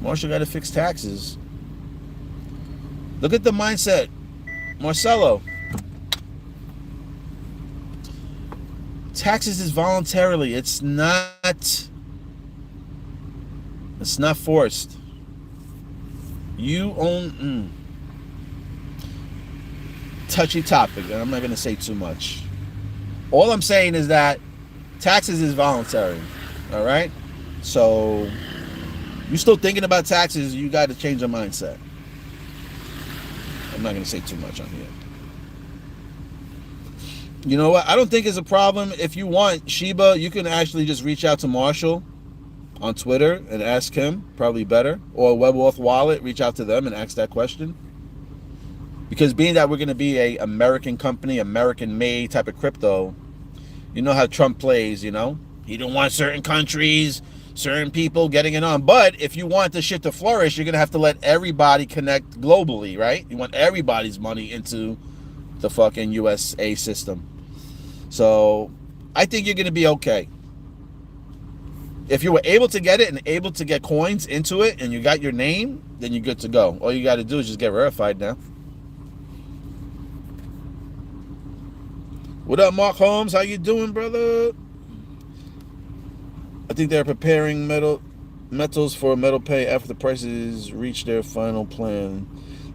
Marshall got to fix taxes. Look at the mindset. Marcelo. Taxes is voluntarily. It's not forced. You own touchy topic, and I'm not going to say too much. All I'm saying is that taxes is voluntary. All right? So you're still thinking about taxes, you got to change your mindset. I'm not going to say too much on here. You know what? I don't think it's a problem. If you want, Sheba, you can actually just reach out to Marshall on Twitter and ask him, probably better. Or WebAuth Wallet, reach out to them and ask that question. Because being that we're going to be a American company, American-made type of crypto, you know how Trump plays, you know? He don't want certain countries, certain people getting it on. But if you want the shit to flourish, you're going to have to let everybody connect globally, right? You want everybody's money into the fucking USA system. So I think you're going to be okay. If you were able to get it and able to get coins into it and you got your name, then you're good to go. All you got to do is just get verified now. What up, Mark Holmes? How you doing, brother? I think they're preparing metals for metal pay after the prices reach their final plan.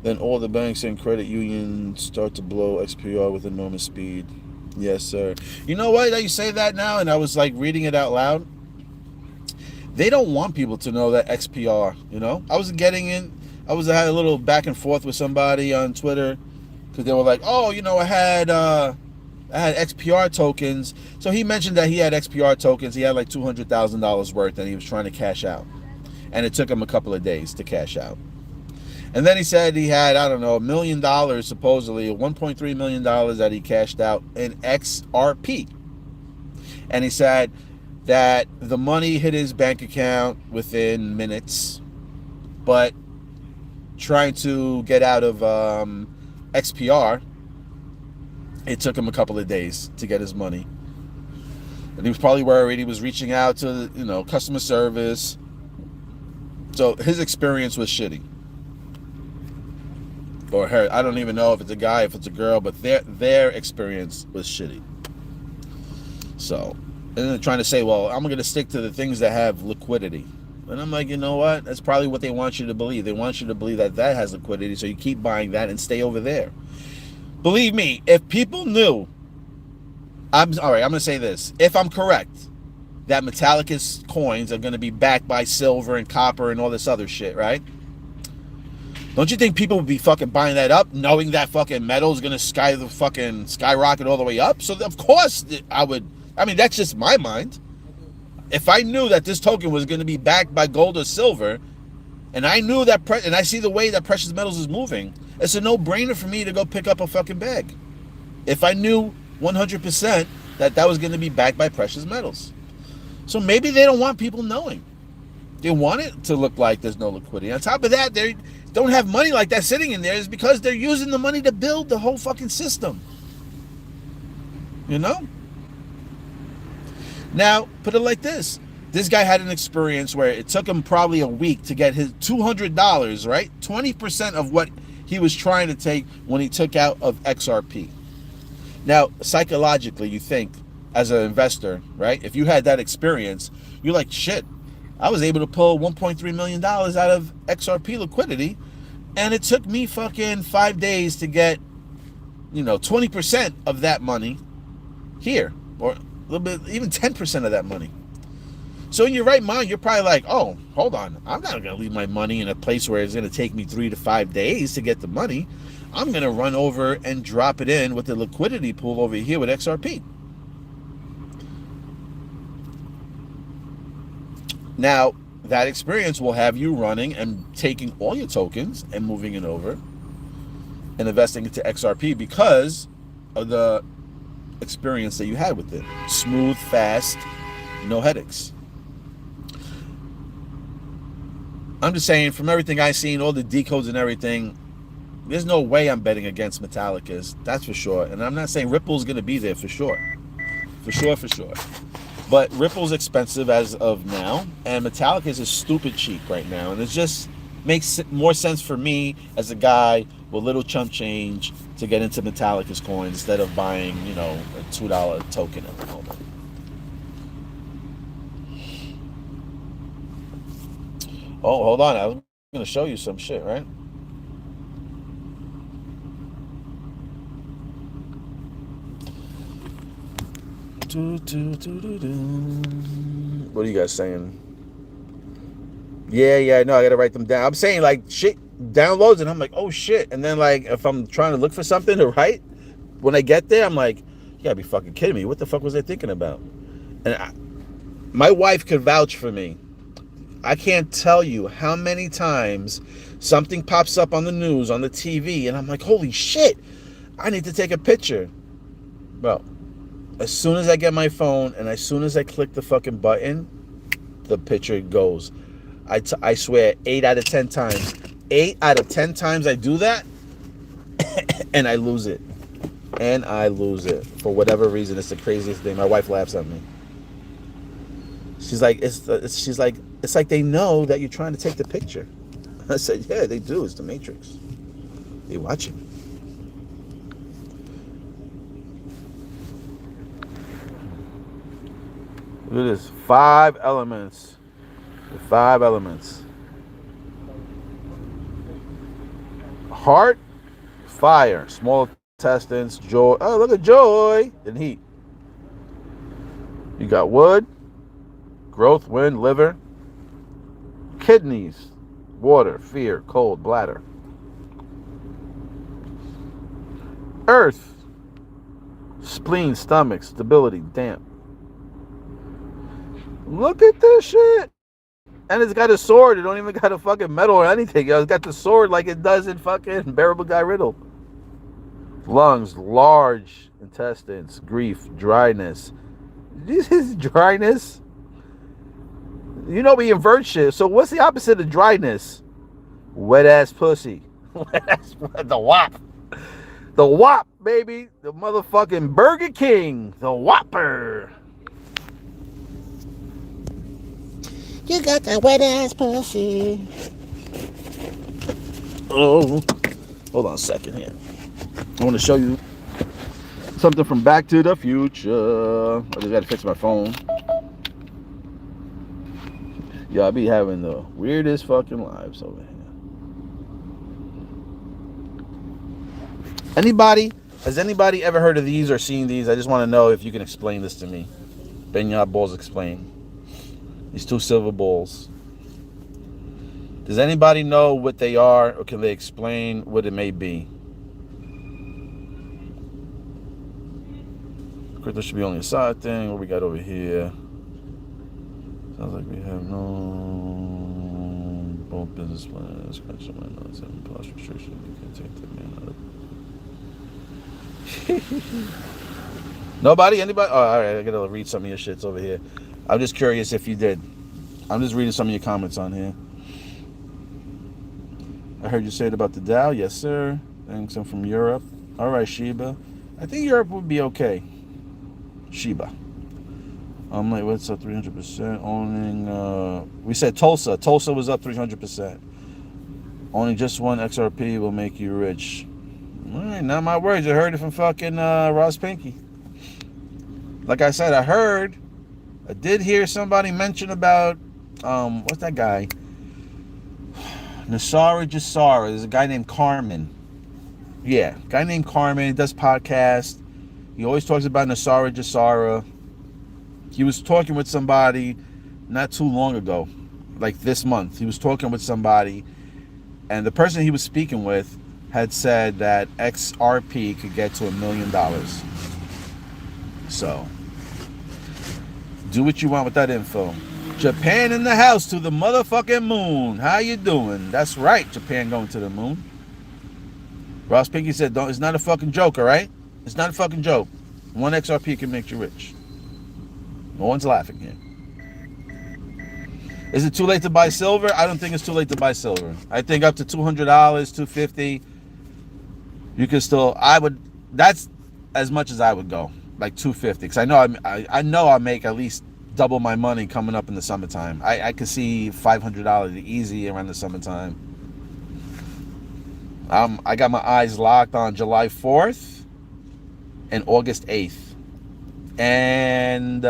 Then all the banks and credit unions start to blow XPR with enormous speed. Yes, sir. You know what? You say that now, and I was like reading it out loud. They don't want people to know that XPR, you know? I had a little back and forth with somebody on Twitter because they were like, oh, you know, I had XPR tokens. So he mentioned that he had XPR tokens. He had like $200,000 worth that he was trying to cash out. And it took him a couple of days to cash out. And then he said he had, I don't know, $1 million, supposedly, $1.3 million that he cashed out in XRP. And he said that the money hit his bank account within minutes, but trying to get out of XPR, it took him a couple of days to get his money. And he was probably worried. He was reaching out to, you know, customer service. So his experience was shitty. Or her, I don't even know if it's a guy, if it's a girl, but their experience was shitty. So, and then trying to say, well, I'm going to stick to the things that have liquidity. And I'm like, you know what? That's probably what they want you to believe. They want you to believe that that has liquidity, so you keep buying that and stay over there. Believe me, if people knew, all right, I'm going to say this. If I'm correct, that Metallicus coins are going to be backed by silver and copper and all this other shit, right? Don't you think people would be fucking buying that up, knowing that fucking metal is going to skyrocket all the way up? So of course I would. I mean, that's just my mind. If I knew that this token was going to be backed by gold or silver, and I knew that, and I see the way that precious metals is moving, it's a no-brainer for me to go pick up a fucking bag. If I knew 100% that that was going to be backed by precious metals. So maybe they don't want people knowing. They want it to look like there's no liquidity. On top of that, they don't have money like that sitting in there is because they're using the money to build the whole fucking system. You know? Now, put it like this. This guy had an experience where it took him probably a week to get his $200, right? 20% of what he was trying to take when he took out of XRP. Now, psychologically, you think, as an investor, right? If you had that experience, you're like, shit, I was able to pull $1.3 million out of XRP liquidity, and it took me fucking 5 days to get, 20% of that money here, or a little bit, even 10% of that money. So in your right mind, you're probably like, oh, hold on, I'm not going to leave my money in a place where it's going to take me 3 to 5 days to get the money. I'm going to run over and drop it in with the liquidity pool over here with XRP. Now, that experience will have you running and taking all your tokens and moving it over and investing into XRP because of the experience that you had with it. Smooth, fast, no headaches. I'm just saying, from everything I've seen, all the decodes and everything, there's no way I'm betting against Metallicus. That's for sure. And I'm not saying Ripple's going to be there for sure. For sure. But Ripple's expensive as of now, and Metallicus is stupid cheap right now. And it just makes more sense for me as a guy with little chump change to get into Metallicus coins instead of buying, a $2 token at the moment. Oh, hold on. I'm going to show you some shit, right? What are you guys saying? Yeah, no, I gotta write them down. I'm saying like shit downloads and I'm like, oh shit. And then like if I'm trying to look for something to write, when I get there, I'm like, you gotta be fucking kidding me. What the fuck was I thinking about? And my wife could vouch for me. I can't tell you how many times something pops up on the news, on the TV, and I'm like, holy shit, I need to take a picture. Well, as soon as I get my phone and as soon as I click the fucking button, the picture goes. I swear, 8 out of 10 times. 8 out of 10 times I do that, and I lose it. And I lose it. For whatever reason, it's the craziest thing. My wife laughs at me. She's like, it's like they know that you're trying to take the picture. I said, yeah, they do. It's the Matrix. They watching. Look at this. 5 elements. The 5 elements. Heart, fire. Small intestines, joy. Oh, look at joy and heat. You got wood, growth, wind, liver. Kidneys, water, fear, cold, bladder. Earth, spleen, stomach, stability, damp. Look at this shit. And it's got a sword. It don't even got a fucking medal or anything. It's got the sword like it does in fucking Bearable Guy Riddle. Lungs, large intestines, grief, dryness. This is dryness. You know we invert shit. So what's the opposite of dryness? Wet ass pussy. The WAP. The WAP, baby. The motherfucking Burger King. The Whopper. You got that wet ass pussy. Oh, hold on a second here. I want to show you something from Back to the Future. I just got to fix my phone. Y'all be having the weirdest fucking lives over here. Has anybody ever heard of these or seen these? I just want to know if you can explain this to me. Benya balls explain. These two silver balls. Does anybody know what they are, or can they explain what it may be? Crystal should be only a side thing. What we got over here? Sounds like we have no both business plans. Scratch my notes and plus restriction. You can take the man out of. Nobody? Anybody? Oh, all right. I gotta read some of your shits over here. I'm just curious if you did. I'm just reading some of your comments on here. I heard you say it about the Dow. Yes, sir. Thanks. I'm from Europe. All right, Sheba. I think Europe would be okay. Sheba. I'm like, what's up? 300%. Owning. We said Tulsa. Tulsa was up 300%. Owning just one XRP will make you rich. All right, not my words. I heard it from fucking Ross Pinky. Like I said, I did hear somebody mention about what's that guy? Nasara Jasara. There's a guy named Carmen. Yeah, guy named Carmen. He does podcasts. He always talks about Nasara Jasara. He was talking with somebody not too long ago, like this month. He was talking with somebody, and the person he was speaking with had said that XRP could get to $1 million. So, do what you want with that info. Japan in the house to the motherfucking moon. How you doing? That's right, Japan going to the moon. Ross Pinky said, "Don't. It's not a fucking joke, all right? It's not a fucking joke. One XRP can make you rich. No one's laughing here. Is it too late to buy silver? I don't think it's too late to buy silver. I think up to $200, $250, you can still. That's as much as I would go, like $250, because I know I make at least double my money coming up in the summertime. I could see $500 easy around the summertime. I got my eyes locked on July 4th and August 8th. And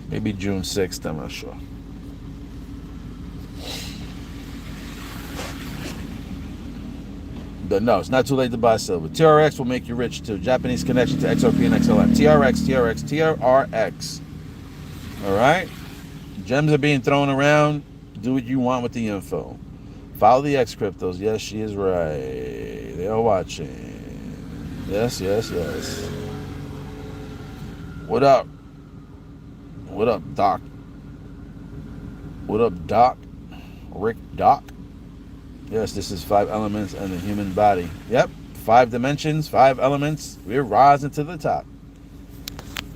maybe June 6th, I'm not sure. But no, it's not too late to buy silver. TRX will make you rich too. Japanese connection to XRP and XLM. TRX. All right? Gems are being thrown around. Do what you want with the info. Follow the X cryptos. Yes, she is right. They are watching. Yes. What up? What up, Doc? What up, Doc? Rick Doc? Yes, this is 5 elements and the human body. Yep, 5 dimensions, 5 elements. We're rising to the top.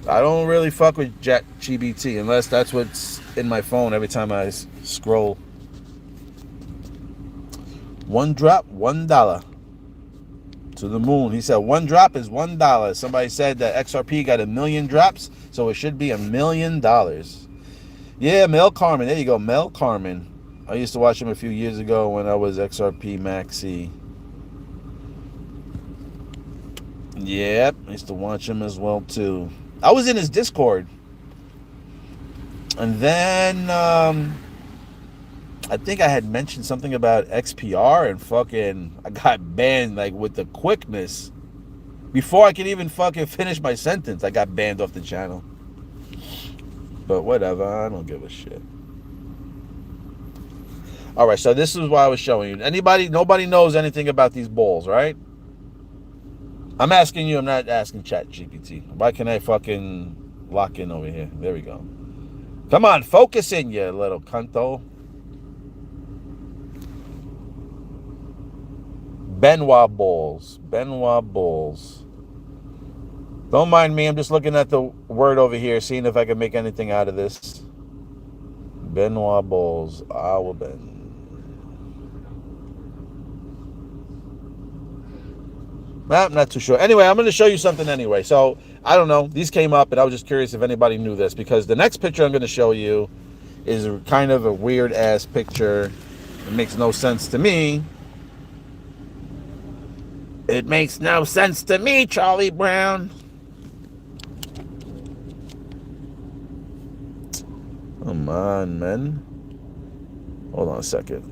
I don't really fuck with ChatGPT unless that's what's in my phone every time I scroll. One drop, $1. To the moon. He said 1 drop is $1. Somebody said that XRP got 1 million drops, so it should be $1 million. Yeah, Mel Carmen. There you go, Mel Carmen. I used to watch him a few years ago when I was XRP Maxi. Yep, I used to watch him as well too. I was in his Discord. And then I think I had mentioned something about XPR and fucking I got banned like with the quickness. Before I could even fucking finish my sentence, I got banned off the channel. But whatever, I don't give a shit. All right, so this is what I was showing you. Nobody knows anything about these balls, right? I'm asking you, I'm not asking ChatGPT. Why can't I fucking lock in over here? There we go. Come on, focus in, you little cunto. Benoit balls. Don't mind me, I'm just looking at the word over here, seeing if I can make anything out of this. Benoit balls. I will bend. I'm not too sure. Anyway, I'm going to show you something anyway. So, I don't know. These came up, and I was just curious if anybody knew this, because the next picture I'm going to show you is kind of a weird-ass picture. It makes no sense to me. It makes no sense to me, Charlie Brown. Come on, man. Hold on a second.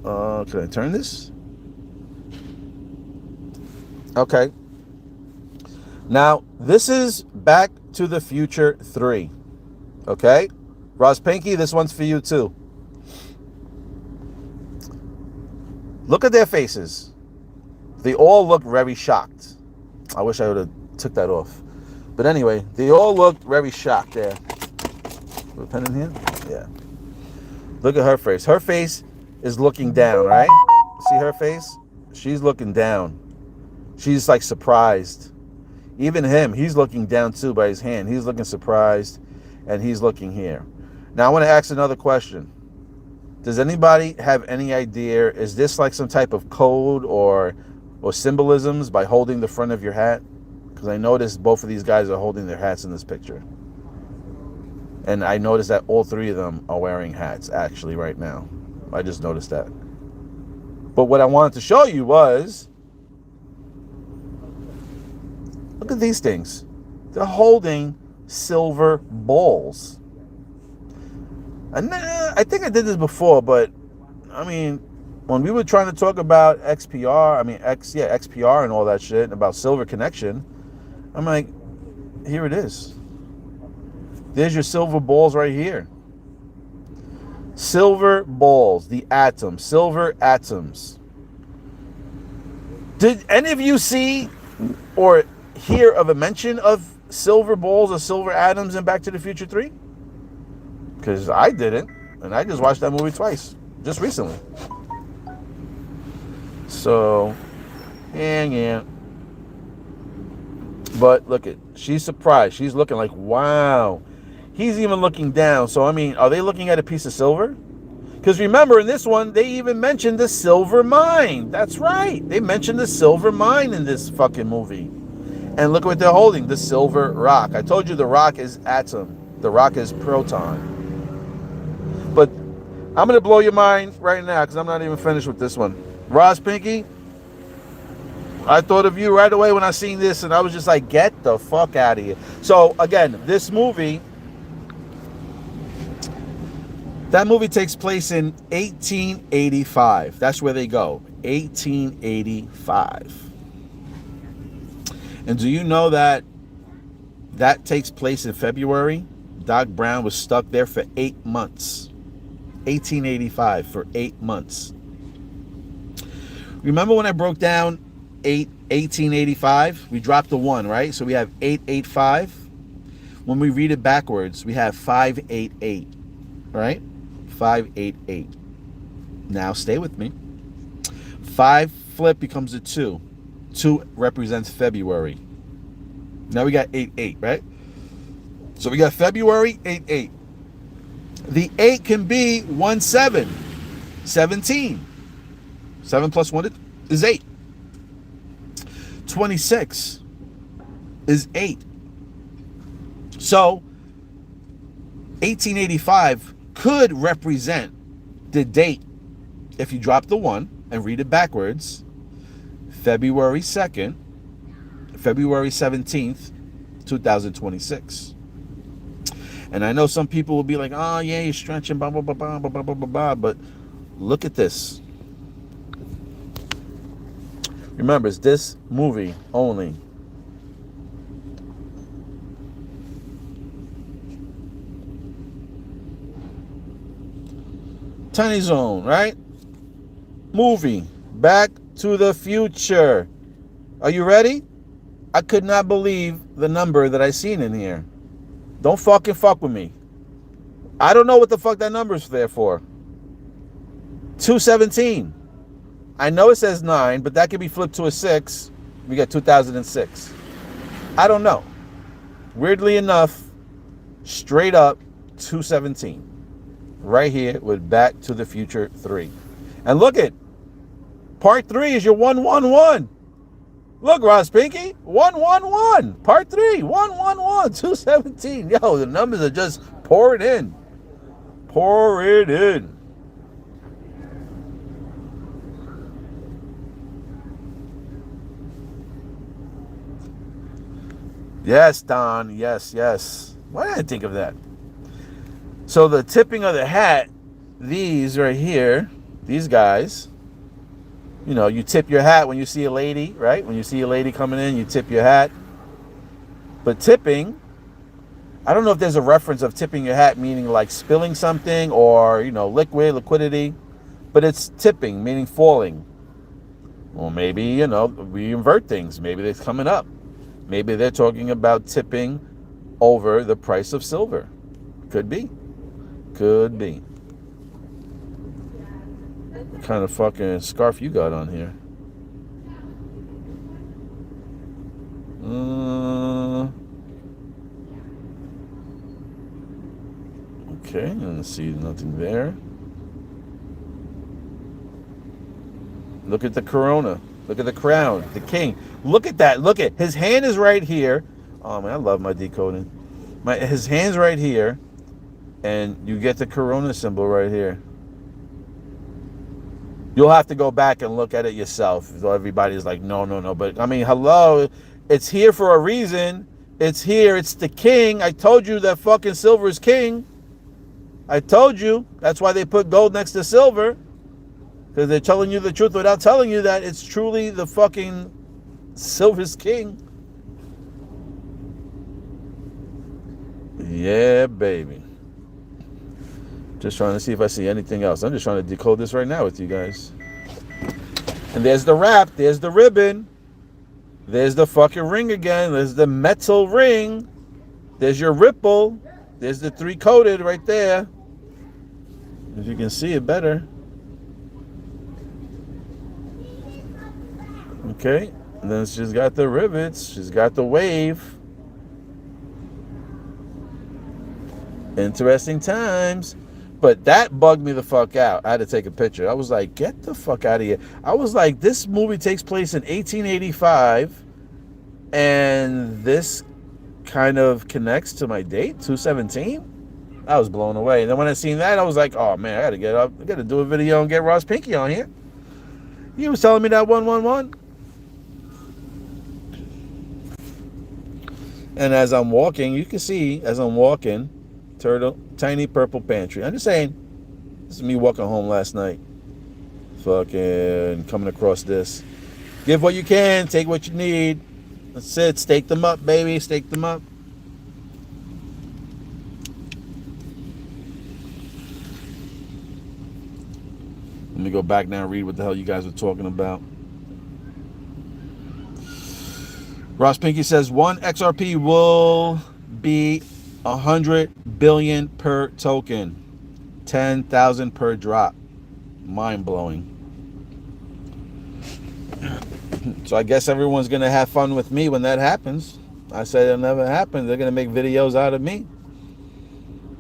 Can I turn this? Okay. Now, this is Back to the Future 3. Okay? Ross Pinky, this one's for you too. Look at their faces. They all look very shocked. I wish I would have took that off. But anyway, they all look very shocked there. Put a pen in here? Yeah. Look at her face. Her face is looking down, right? See her face? She's looking down. She's like surprised. Even him, he's looking down too by his hand. He's looking surprised, and he's looking here. Now I want to ask another question. Does anybody have any idea, is this like some type of code or symbolisms by holding the front of your hat? Because I noticed both of these guys are holding their hats in this picture. And I noticed that all three of them are wearing hats actually right now. I just noticed that. But what I wanted to show you was, look at these things. They're holding silver balls. And I think I did this before, but I mean, when we were trying to talk about XPR and all that shit, about silver connection, I'm like, here it is. There's your silver balls right here. Silver balls, the atom, silver atoms. Did any of you see or hear of a mention of silver balls or silver atoms in Back to the Future 3? Because I didn't, and I just watched that movie twice, just recently. So, yeah. But look at, she's surprised. She's looking like, wow. He's even looking down. So, I mean, are they looking at a piece of silver? Because remember, in this one, they even mentioned the silver mine. That's right. They mentioned the silver mine in this fucking movie. And look what they're holding, the silver rock. I told you the rock is atom. The rock is proton. But I'm going to blow your mind right now because I'm not even finished with this one. Ross Pinky, I thought of you right away when I seen this, and I was just like, get the fuck out of here. So, again, this movie, that movie takes place in 1885. That's where they go, 1885. And do you know that takes place in February? Doc Brown was stuck there for 8 months. 1885 for 8 months. Remember when I broke down 1885? We dropped the 1, right? So we have 885. When we read it backwards, we have 588, right? 588. Now stay with me. 5 flip becomes a 2. 2 represents February. Now we got 88, right? So we got February, 88. The 8 can be 17. 17. 7 plus 1 is 8. 26 is 8. So 1885 could represent the date, if you drop the 1 and read it backwards, February 2nd, February 17th, 2026. And I know some people will be like, oh yeah, you're stretching, blah, blah, blah, blah, blah, blah, blah, blah. But look at this. Remember, it's this movie only. Tiny Zone, right? Movie, Back to the Future. Are you ready? I could not believe the number that I seen in here. Don't fucking fuck with me. I don't know what the fuck that number's there for. 217. I know it says 9, but that could be flipped to a 6. We got 2006. I don't know. Weirdly enough, straight up 217. Right here with Back to the Future 3. And look at, part 3 is your 111. Look, Ross Pinky, 111. Part 3, 111, 217. Yo, the numbers are just pouring in. Pour it in. Yes, Don. Yes, yes. Why did I think of that? So the tipping of the hat, these right here, these guys, you know, you tip your hat when you see a lady, right? When you see a lady coming in, you tip your hat. But tipping, I don't know if there's a reference of tipping your hat meaning like spilling something or, you know, liquidity, but it's tipping, meaning falling. Well, maybe, you know, we invert things. Maybe it's coming up. Maybe they're talking about tipping over the price of silver. Could be. Could be. What kind of fucking scarf you got on here? Okay, I don't see nothing there. Look at the corona. Look at the crown. The king. Look at that. Look at his hand is right here. Oh man, I love my decoding. His hand's right here, and you get the corona symbol right here. You'll have to go back and look at it yourself. So everybody's like, no, no, no. But I mean, hello, it's here for a reason. It's here. It's the king. I told you that fucking silver is king. I told you. That's why they put gold next to silver. Because they're telling you the truth without telling you that it's truly the fucking silver's king. Yeah, baby. Just trying to see if I see anything else. I'm just trying to decode this right now with you guys. And there's the wrap. There's the ribbon. There's the fucking ring again. There's the metal ring. There's your ripple. There's the 3 coated right there. If you can see it better. Okay, and then she's got the rivets. She's got the wave. Interesting times. But that bugged me the fuck out. I had to take a picture. I was like, get the fuck out of here. I was like, this movie takes place in 1885, and this kind of connects to my date, 2/17. I was blown away. And then when I seen that, I was like, oh man, I gotta get up. I gotta do a video and get Ross Pinky on here. He was telling me that 111. And as I'm walking, you can see, as I'm walking, turtle, tiny purple pantry. I'm just saying, this is me walking home last night. Fucking coming across this. Give what you can, take what you need. That's it, stake them up, baby, stake them up. Let me go back now and read what the hell you guys were talking about. Ross Pinky says 1 XRP will be 100 billion per token, 10,000 per drop. Mind blowing. So I guess everyone's gonna have fun with me when that happens. I said it'll never happen. They're gonna make videos out of me.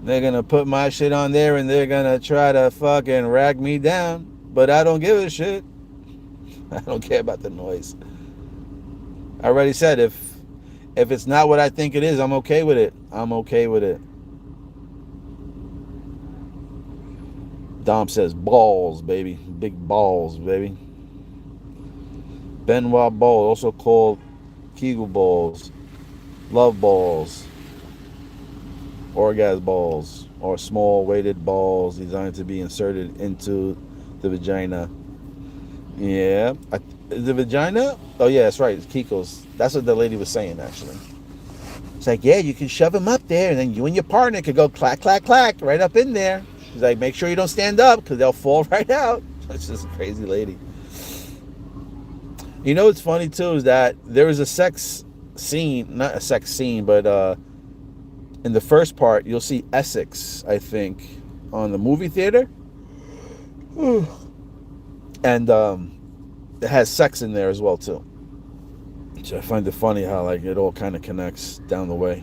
They're gonna put my shit on there and they're gonna try to fucking rag me down. But I don't give a shit. I don't care about the noise. I already said if it's not what I think it is, I'm okay with it. I'm okay with it. Dom says balls, baby. Big balls, baby. Benoit ball, also called Kegel balls, love balls, orgasm balls, or small weighted balls designed to be inserted into the vagina. Yeah. The vagina? Oh, yeah, that's right. It's Kiko's. That's what the lady was saying, actually. It's like, yeah, you can shove them up there, and then you and your partner could go clack, clack, clack right up in there. She's like, make sure you don't stand up, because they'll fall right out. It's just a crazy lady. You know what's funny, too, is that there was a sex scene, not a sex scene, but in the first part, you'll see Essex, I think, on the movie theater. And it has sex in there as well, too. So I find it funny how like it all kind of connects down the way.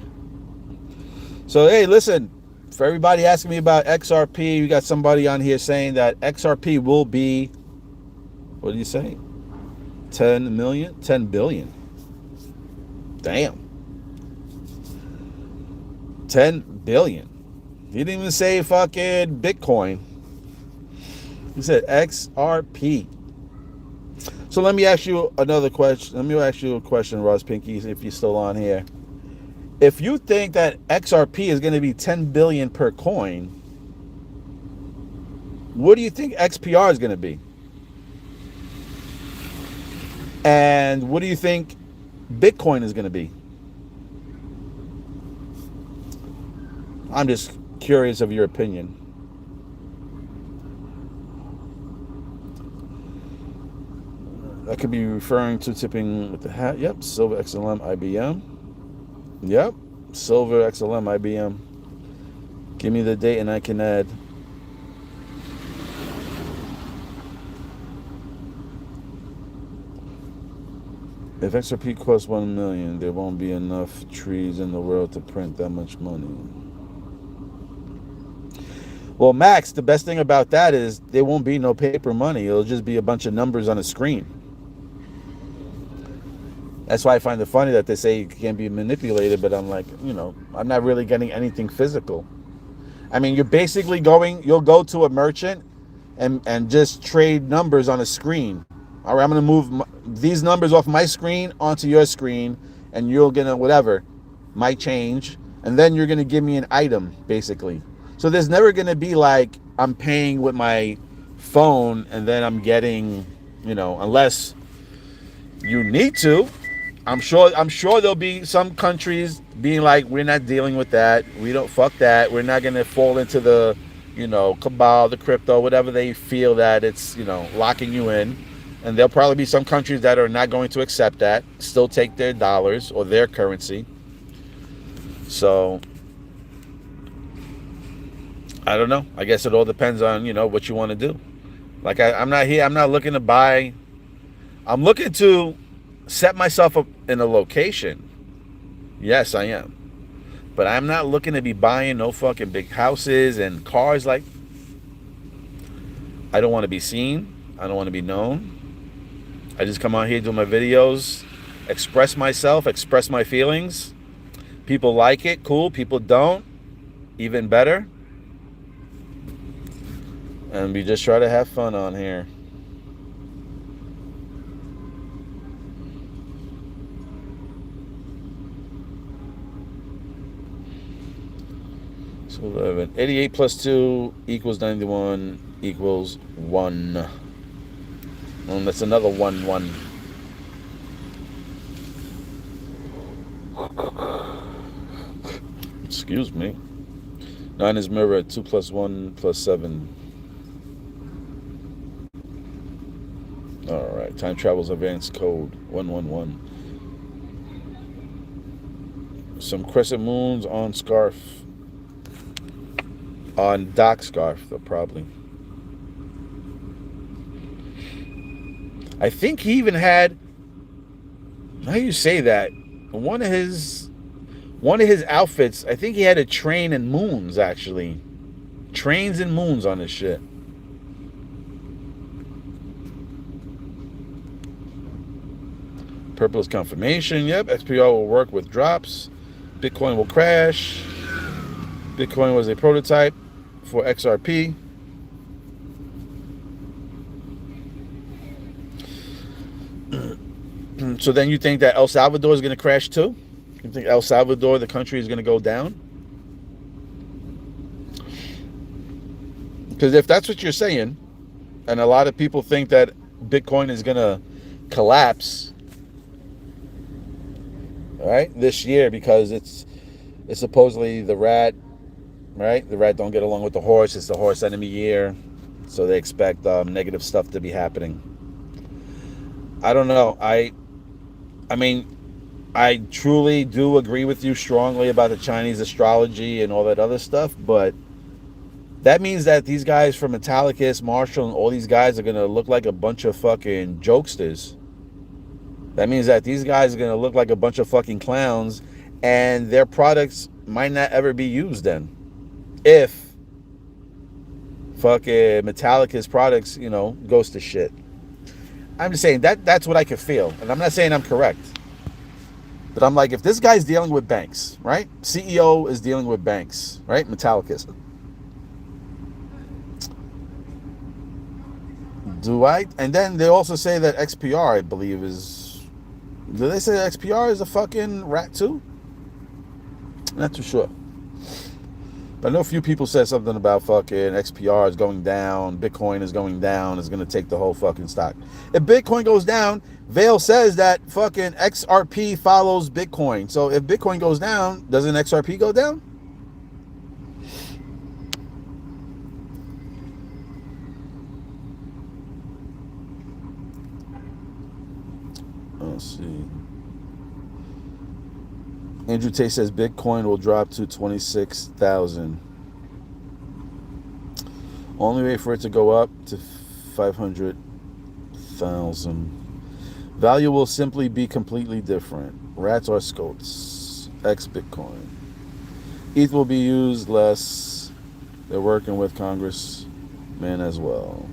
So, hey, listen, for everybody asking me about XRP, you got somebody on here saying that XRP will be, what do you say? 10 million? 10 billion. Damn. 10 billion. He didn't even say fucking Bitcoin. He said XRP. So let me ask you another question. Let me ask you a question, Ross Pinky, if you're still on here. If you think that XRP is going to be 10 billion per coin, what do you think XPR is going to be? And what do you think Bitcoin is going to be? I'm just curious of your opinion. That could be referring to tipping with the hat. Yep, Silver XLM IBM. Yep, Silver XLM IBM. Give me the date and I can add. If XRP costs 1 million, there won't be enough trees in the world to print that much money. Well, Max, the best thing about that is there won't be no paper money. It'll just be a bunch of numbers on a screen. That's why I find it funny that they say it can be manipulated, but I'm like, I'm not really getting anything physical. I mean, you're basically you'll go to a merchant and just trade numbers on a screen. All right, I'm going to move these numbers off my screen onto your screen, and you're going to, whatever, might change. And then you're going to give me an item, basically. So there's never going to be like I'm paying with my phone and then I'm getting, unless you need to. I'm sure there'll be some countries being like, we're not dealing with that. We don't, fuck that. We're not going to fall into the, cabal, the crypto, whatever they feel that it's, locking you in. And there'll probably be some countries that are not going to accept that, still take their dollars or their currency. So, I don't know. I guess it all depends on, what you want to do. Like, I'm not looking to buy. I'm looking to set myself up in a location. Yes, I am. But I'm not looking to be buying no fucking big houses and cars. Like, I don't want to be seen. I don't want to be known. I just come out here, do my videos, express myself, express my feelings. People like it, cool. People don't, even better. And we just try to have fun on here. So 11. 88 plus 2 equals 91 equals 1. And that's another 1, 1. Excuse me. 9 is mirror. 2 plus 1 plus 7. Alright. Time travel's advanced code. 111. Some crescent moons on scarf. On Doc scarf, though, probably. I think he even had, how do you say that? One of his outfits, I think he had a train and moons, actually. Trains and moons on his shit. Purple is confirmation. Yep, XPR will work with drops. Bitcoin will crash. Bitcoin was a prototype for XRP. So then you think that El Salvador is going to crash too? You think El Salvador, the country, is going to go down? Because if that's what you're saying, and a lot of people think that Bitcoin is going to collapse, right, this year, because it's supposedly the rat, right? The rat don't get along with the horse. It's the horse enemy year. So they expect negative stuff to be happening. I don't know. I mean, I truly do agree with you strongly about the Chinese astrology and all that other stuff, but that means that these guys from Metallicus, Marshall, and all these guys are going to look like a bunch of fucking jokesters. That means that these guys are going to look like a bunch of fucking clowns, and their products might not ever be used then. If fucking Metallicus products, goes to shit. I'm just saying that's what I could feel. And I'm not saying I'm correct. But I'm like, if this guy's dealing with banks, right? CEO is dealing with banks, right? Metallicus. And then they also say that XPR, I believe, is... Do they say that XPR is a fucking rat too? Not too sure. But I know a few people said something about fucking XPR is going down, Bitcoin is going down, is going to take the whole fucking stock. If Bitcoin goes down, Vail says that fucking XRP follows Bitcoin. So if Bitcoin goes down, doesn't XRP go down? Let's see. Andrew Tate says Bitcoin will drop to 26,000. Only way for it to go up to 500,000. Value will simply be completely different. Rats or scots. X Bitcoin. ETH will be used less. They're working with congressmen as well.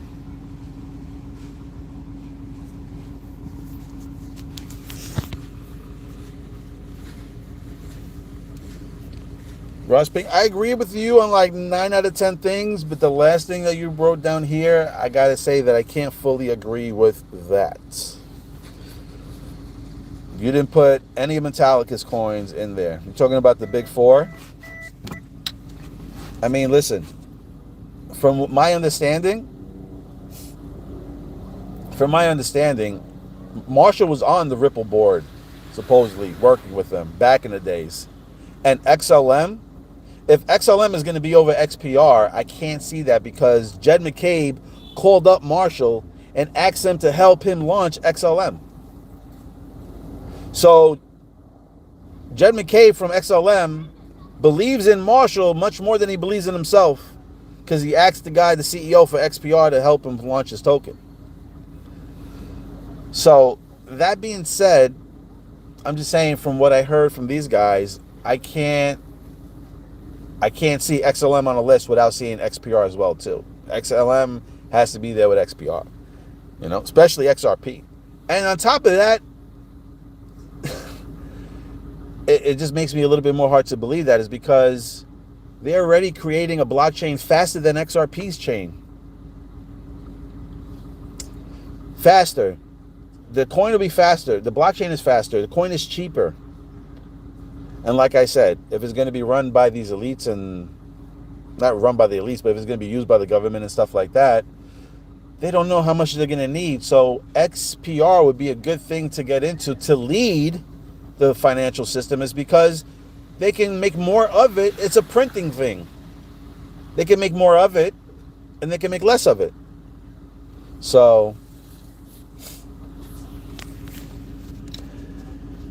Ross Pink, I agree with you on like 9 out of 10 things, but the last thing that you wrote down here, I gotta say that I can't fully agree with that. You didn't put any Metallicus coins in there. You're talking about the big four? I mean, listen, from my understanding, Marshall was on the Ripple board, supposedly working with them back in the days. And XLM, if XLM is going to be over XPR, I can't see that because Jed McCabe called up Marshall and asked him to help him launch XLM. So Jed McCabe from XLM believes in Marshall much more than he believes in himself because he asked the guy, the CEO for XPR, to help him launch his token. So that being said, I'm just saying from what I heard from these guys, I can't see XLM on a list without seeing XPR as well too. XLM has to be there with XPR, especially XRP. And on top of that, it just makes me a little bit more hard to believe that is because they're already creating a blockchain faster than XRP's chain. Faster. The coin will be faster. The blockchain is faster. The coin is cheaper. And like I said, if it's going to be run by these elites and not run by the elites, but if it's going to be used by the government and stuff like that, they don't know how much they're going to need. So XPR would be a good thing to get into to lead the financial system is because they can make more of it. It's a printing thing. They can make more of it and they can make less of it. So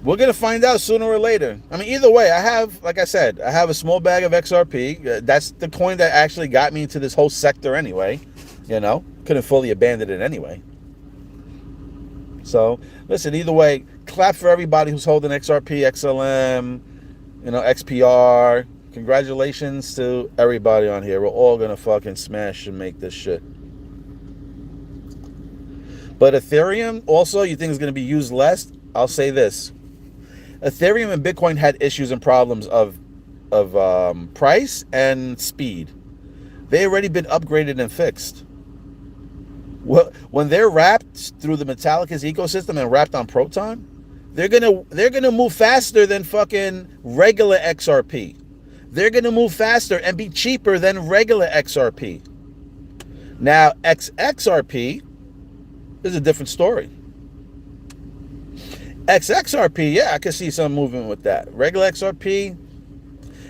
we're going to find out sooner or later. I mean, either way, I have a small bag of XRP. That's the coin that actually got me into this whole sector anyway. Couldn't fully abandon it anyway. So, listen, either way, clap for everybody who's holding XRP, XLM, XPR. Congratulations to everybody on here. We're all going to fucking smash and make this shit. But Ethereum, also, you think is going to be used less? I'll say this. Ethereum and Bitcoin had issues and problems of price and speed. They already been upgraded and fixed. When they're wrapped through the Metallicus ecosystem and wrapped on Proton, they're gonna move faster than fucking regular XRP. They're gonna move faster and be cheaper than regular XRP. Now XXRP is a different story. XXRP, yeah, I can see some movement with that. Regular XRP,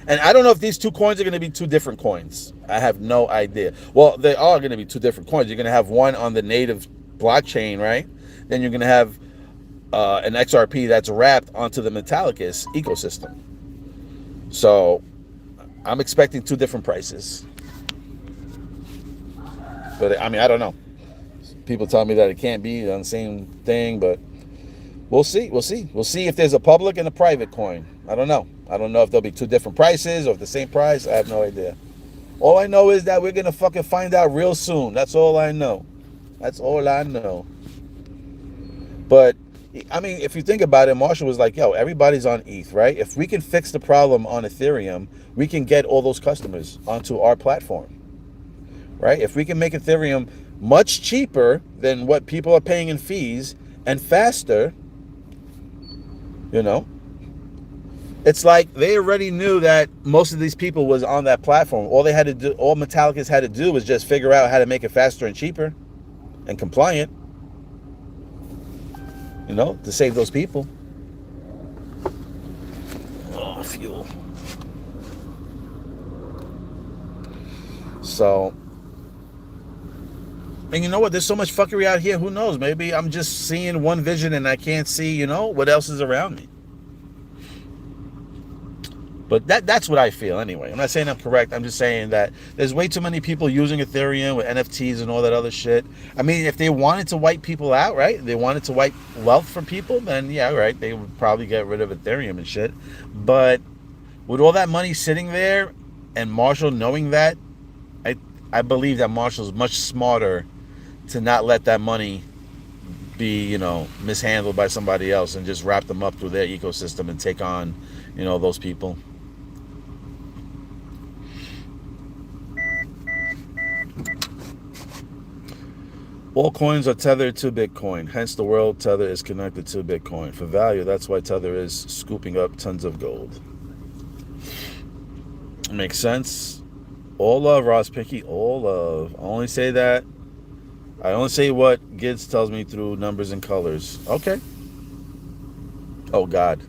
and I don't know if these two coins are going to be two different coins. I have no idea. Well, they are going to be two different coins. You're going to have one on the native blockchain, right? Then you're going to have an XRP that's wrapped onto the Metallicus ecosystem. So I'm expecting two different prices. But I mean, I don't know. People tell me that it can't be on the same thing, but we'll see. We'll see if there's a public and a private coin. I don't know if there'll be two different prices or if the same price. I have no idea. All I know is that we're going to fucking find out real soon. That's all I know. But, I mean, if you think about it, Marshall was like, yo, everybody's on ETH, right? If we can fix the problem on Ethereum, we can get all those customers onto our platform, right? If we can make Ethereum much cheaper than what people are paying in fees and faster, It's like they already knew that most of these people was on that platform. All they had to do, all Metallicus had to do was just figure out how to make it faster and cheaper and compliant, to save those people. Oh, fuel. So, and you know what? There's so much fuckery out here. Who knows? Maybe I'm just seeing one vision and I can't see, what else is around me. But that's what I feel anyway. I'm not saying I'm correct. I'm just saying that there's way too many people using Ethereum with NFTs and all that other shit. I mean, if they wanted to wipe people out, right? If they wanted to wipe wealth from people, then yeah, right. They would probably get rid of Ethereum and shit. But with all that money sitting there and Marshall knowing that, I believe that Marshall's much smarter to not let that money be, mishandled by somebody else and just wrap them up through their ecosystem and take on, those people. All coins are tethered to Bitcoin, hence the world Tether is connected to Bitcoin. For value, that's why Tether is scooping up tons of gold. Makes sense. All love, Ross Picky, all love. I only say that. I only say what Gids tells me through numbers and colors. Okay. Oh, God.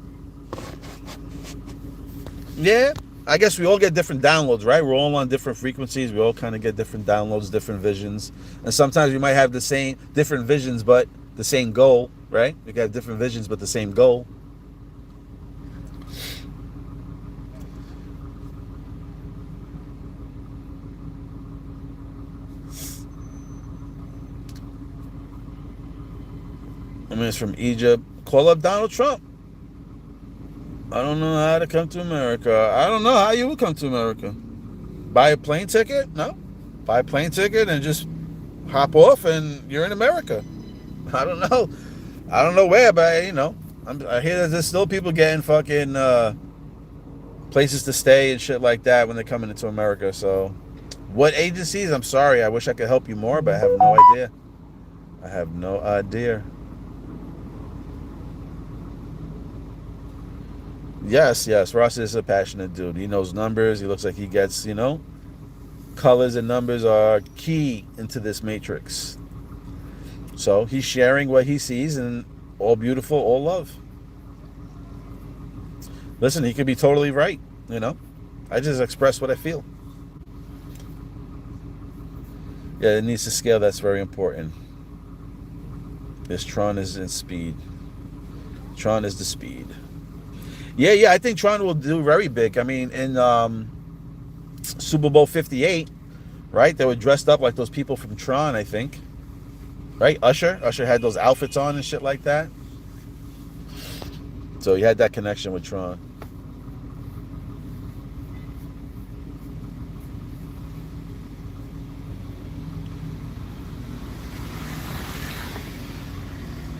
Yeah. I guess we all get different downloads, right? We're all on different frequencies. We all kind of get different downloads, different visions. And sometimes we might have the same, different visions, but the same goal, right? We got different visions, but the same goal. I mean, it's from Egypt. Call up Donald Trump. I don't know how to come to America. I don't know how you would come to America. Buy a plane ticket? No. Buy a plane ticket and just hop off and you're in America. I don't know. I don't know where, but I hear that there's still people getting fucking places to stay and shit like that when they're coming into America. So, what agencies? I'm sorry. I wish I could help you more, but I have no idea. I have no idea. Yes. Ross is a passionate dude. He knows numbers. He looks like he gets, colors and numbers are key into this matrix. So he's sharing what he sees, and all beautiful, all love. Listen, he could be totally right, I just express what I feel. Yeah, it needs to scale. That's very important. This Tron is in speed. Tron is the speed. Yeah, I think Tron will do very big. I mean, in Super Bowl 58, right? They were dressed up like those people from Tron, I think. Right? Usher had those outfits on and shit like that. So he had that connection with Tron.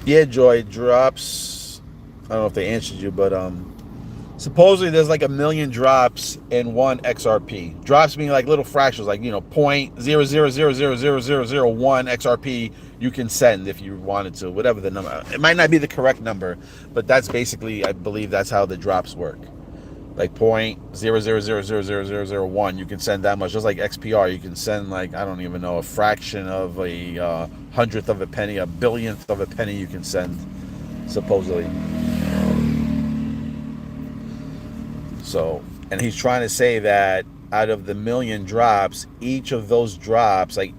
Yeah, Joy, drops. I don't know if they answered you, but supposedly there's like 1 million drops in one XRP. Drops meaning like little fractions, like 0.000000001 XRP you can send if you wanted to, whatever the number. It might not be the correct number, but that's basically, I believe that's how the drops work. Like 0.0000001, you can send that much. Just like XPR, you can send like, I don't even know, a fraction of a hundredth of a penny, a billionth of a penny you can send, supposedly. So, and he's trying to say that out of the 1 million drops, each of those drops, like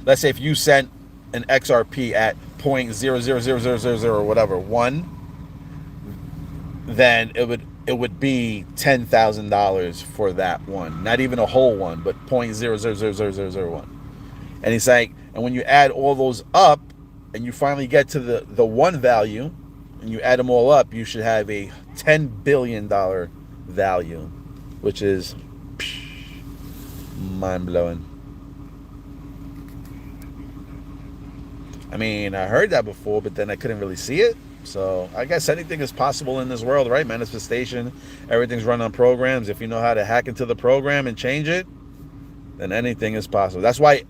let's say if you sent an XRP at 0.0000000 or whatever, 1, then it would be $10,000 for that one. Not even a whole one, but 0.0000001. And he's like, and when you add all those up and you finally get to the one value and you add them all up, you should have a $10 billion value, which is mind-blowing. I mean, I heard that before, but then I couldn't really see it. So I guess anything is possible in this world, right? Manifestation, everything's run on programs. If you know how to hack into the program and change it, then anything is possible. That's why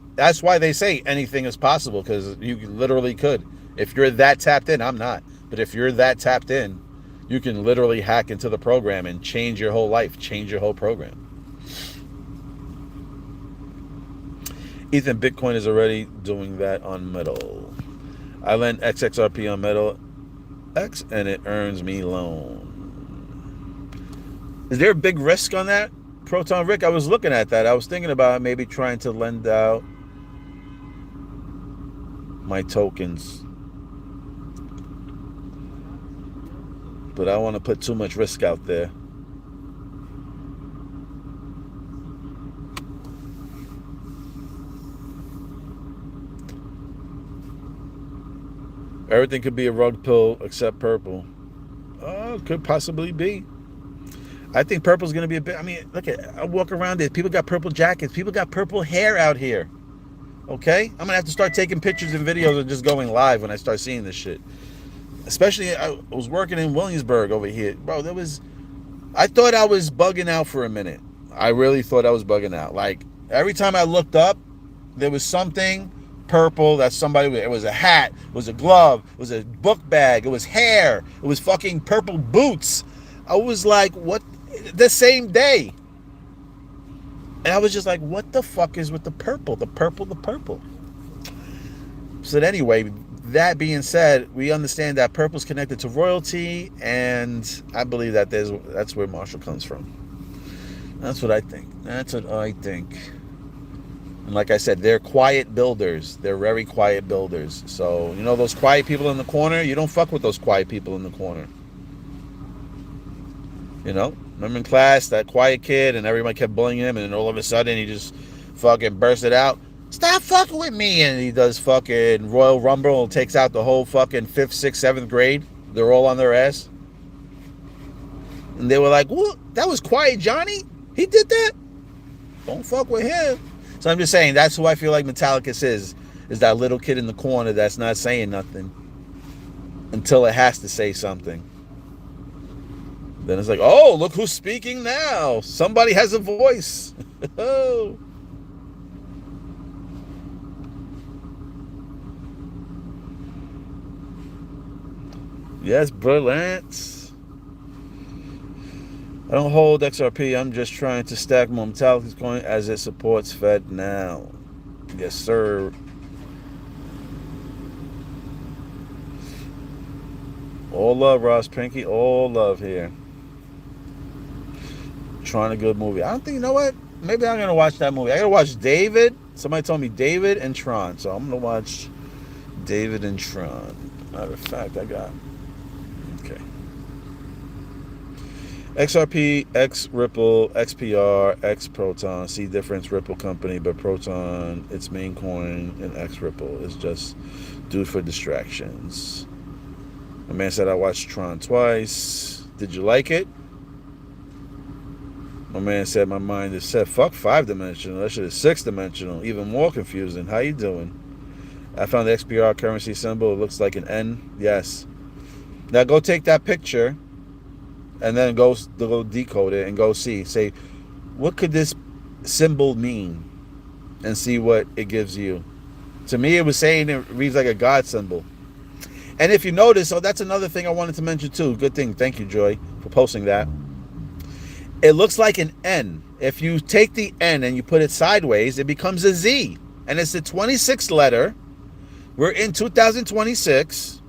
they say anything is possible, because you literally could. If you're that tapped in, I'm not, but if you're that tapped in, You can literally hack into the program and change your whole life, change your whole program. Ethan, Bitcoin is already doing that on Metal. I lend XXRP on Metal X and it earns me loan. Is there a big risk on that? Proton Rick, I was looking at that. I was thinking about maybe trying to lend out my tokens. But I don't want to put too much risk out there. Everything could be a rug pull except purple. Oh, could possibly be. I think purple's going to be a bit. I mean, look at, I walk around there. People got purple jackets. People got purple hair out here. Okay? I'm going to have to start taking pictures and videos and just going live when I start seeing this shit. Especially, I was working in Williamsburg over here. Bro, I thought I was bugging out for a minute. I really thought I was bugging out. Like, every time I looked up, there was something purple that somebody, it was a hat, it was a glove, it was a book bag, it was hair, it was fucking purple boots. I was like, what? The same day. And I was just like, what the fuck is with the purple? The purple. So anyway, that being said, we understand that purple's connected to royalty, and I believe that that's where Marshall comes from. That's what I think. And like I said, they're quiet builders. They're very quiet builders. So, you know those quiet people in the corner? You don't fuck with those quiet people in the corner. You know? Remember in class, that quiet kid, and everybody kept bullying him, and then all of a sudden he just fucking bursted out, "Stop fucking with me!" And he does fucking Royal Rumble and takes out the whole fucking 5th, 6th, 7th grade. They're all on their ass. And they were like, "What? That was Quiet Johnny? He did that? Don't fuck with him." So I'm just saying, that's who I feel like Metallicus is that little kid in the corner that's not saying nothing until it has to say something. Then it's like, oh, look who's speaking now. Somebody has a voice. Oh. Yes, brilliant. I don't hold XRP. I'm just trying to stack more Metallicus coin as it supports Fed now. Yes, sir. All love, Ross Pinky. All love here. Tron, a good movie. I don't think, you know what? Maybe I'm going to watch that movie. I got to watch David. Somebody told me David and Tron. So I'm going to watch David and Tron. Matter of fact, I got... Okay. XRP, X Ripple, XPR, X Proton. See difference, Ripple company, but Proton, its main coin, and X Ripple is just due for distractions. My man said I watched Tron twice. Did you like it? My man said my mind is set. Fuck 5-dimensional. That shit is 6-dimensional. Even more confusing. How you doing? I found the XPR currency symbol. It looks like an N. Yes. Now go take that picture and then go decode it and go see. Say, what could this symbol mean? And see what it gives you. To me, it was saying it reads like a God symbol. And if you notice, oh, that's another thing I wanted to mention too. Good thing. Thank you, Joy, for posting that. It looks like an N. If you take the N and you put it sideways, it becomes a Z. And it's the 26th letter. We're in 2026.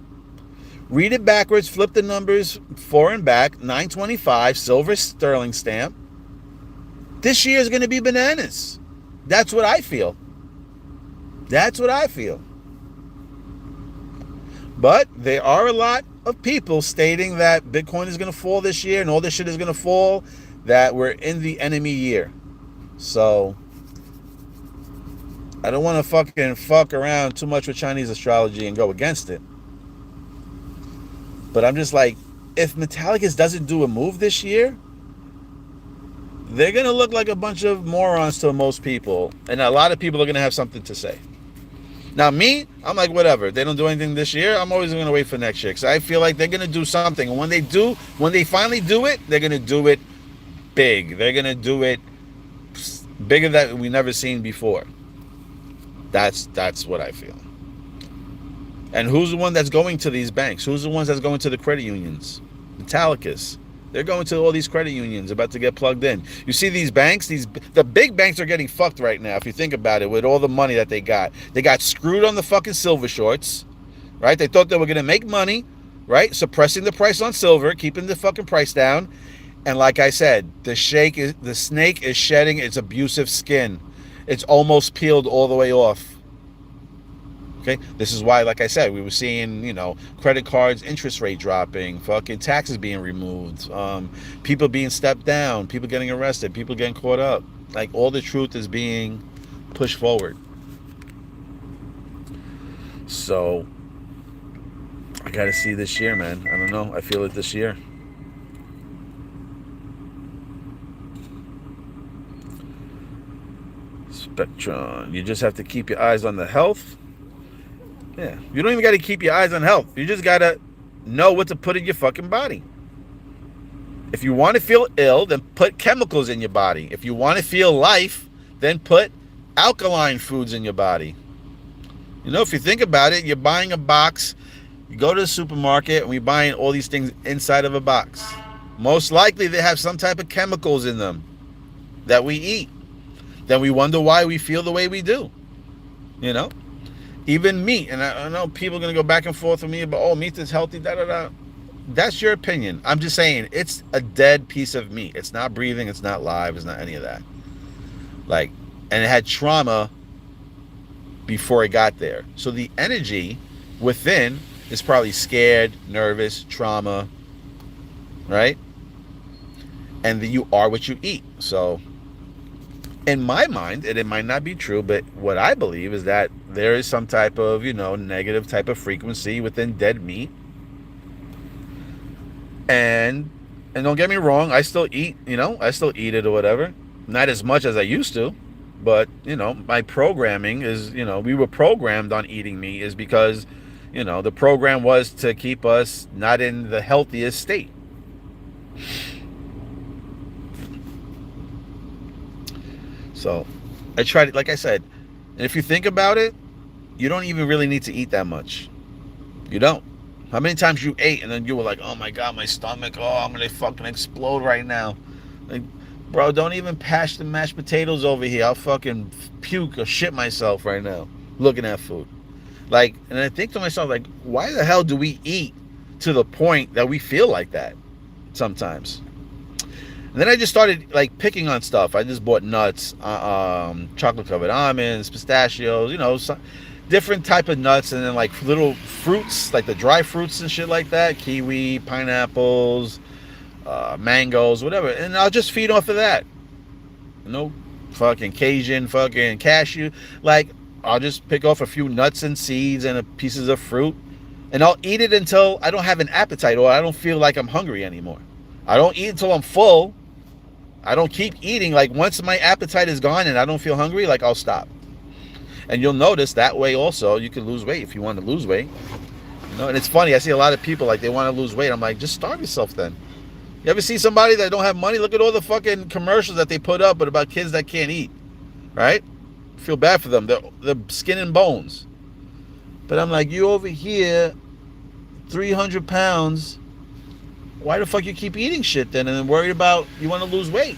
Read it backwards, flip the numbers forward and back. 925, silver sterling stamp. This year is going to be bananas. That's what I feel. That's what I feel. But there are a lot of people stating that Bitcoin is going to fall this year and all this shit is going to fall, that we're in the enemy year. So I don't want to fucking fuck around too much with Chinese astrology and go against it. But I'm just like, if Metallicus doesn't do a move this year, they're going to look like a bunch of morons to most people. And a lot of people are going to have something to say. Now me, I'm like, whatever. They don't do anything this year, I'm always going to wait for next year. Because I feel like they're going to do something. And when they finally do it, they're going to do it big. They're going to do it bigger than we never seen before. That's what I feel. And who's the one that's going to these banks? Who's the ones that's going to the credit unions? The Metallicus. They're going to all these credit unions about to get plugged in. You see these banks, the big banks are getting fucked right now, if you think about it, with all the money that they got. They got screwed on the fucking silver shorts, right? They thought they were going to make money, right? Suppressing the price on silver, keeping the fucking price down. And like I said, the snake is shedding its abusive skin. It's almost peeled all the way off. Okay, this is why, like I said, we were seeing, you know, credit cards, interest rate dropping, fucking taxes being removed, people being stepped down, people getting arrested, people getting caught up. Like, all the truth is being pushed forward. So, I gotta see this year, man. I don't know. I feel it this year. Spectrum. You just have to keep your eyes on the health. Yeah, you don't even got to keep your eyes on health. You just got to know what to put in your fucking body. If you want to feel ill, then put chemicals in your body. If you want to feel life, then put alkaline foods in your body. You know, if you think about it, you're buying a box. You go to the supermarket and we're buying all these things inside of a box. Most likely they have some type of chemicals in them that we eat. Then we wonder why we feel the way we do. You know? Even meat, and I know people are going to go back and forth with me about, oh, meat is healthy, da-da-da. That's your opinion. I'm just saying, it's a dead piece of meat. It's not breathing, it's not live, it's not any of that. Like, and it had trauma before it got there. So the energy within is probably scared, nervous, trauma, right? And you are what you eat. So, in my mind, and it might not be true, but what I believe is that there is some type of, you know, negative type of frequency within dead meat. And don't get me wrong, I still eat, you know, I still eat it or whatever. Not as much as I used to, but, you know, my programming is, you know, we were programmed on eating meat is because, you know, the program was to keep us not in the healthiest state. So I tried it, like I said, and if you think about it, you don't even really need to eat that much. You don't. How many times you ate and then you were like, oh my God, my stomach, oh, I'm going to fucking explode right now. Like, bro, don't even pass the mashed potatoes over here. I'll fucking puke or shit myself right now looking at food. Like, and I think to myself, like, why the hell do we eat to the point that we feel like that sometimes? And then I just started like picking on stuff. I just bought nuts, chocolate covered almonds, pistachios, you know, some different type of nuts, and then like little fruits, like the dry fruits and shit like that, kiwi, pineapples, mangoes, whatever. And I'll just feed off of that. You know, fucking Cajun, fucking cashew. Like, I'll just pick off a few nuts and seeds and pieces of fruit, and I'll eat it until I don't have an appetite or I don't feel like I'm hungry anymore. I don't eat until I'm full. I don't keep eating. Like, once my appetite is gone and I don't feel hungry, like, I'll stop. And you'll notice that way also you can lose weight if you want to lose weight. You know, and it's funny, I see a lot of people like they want to lose weight. I'm like, just starve yourself then. You ever see somebody that don't have money? Look at all the fucking commercials that they put up but about kids that can't eat, right? Feel bad for them. They're skin and bones. But I'm like, you over here, 300 pounds. Why the fuck you keep eating shit then and then worried about you want to lose weight?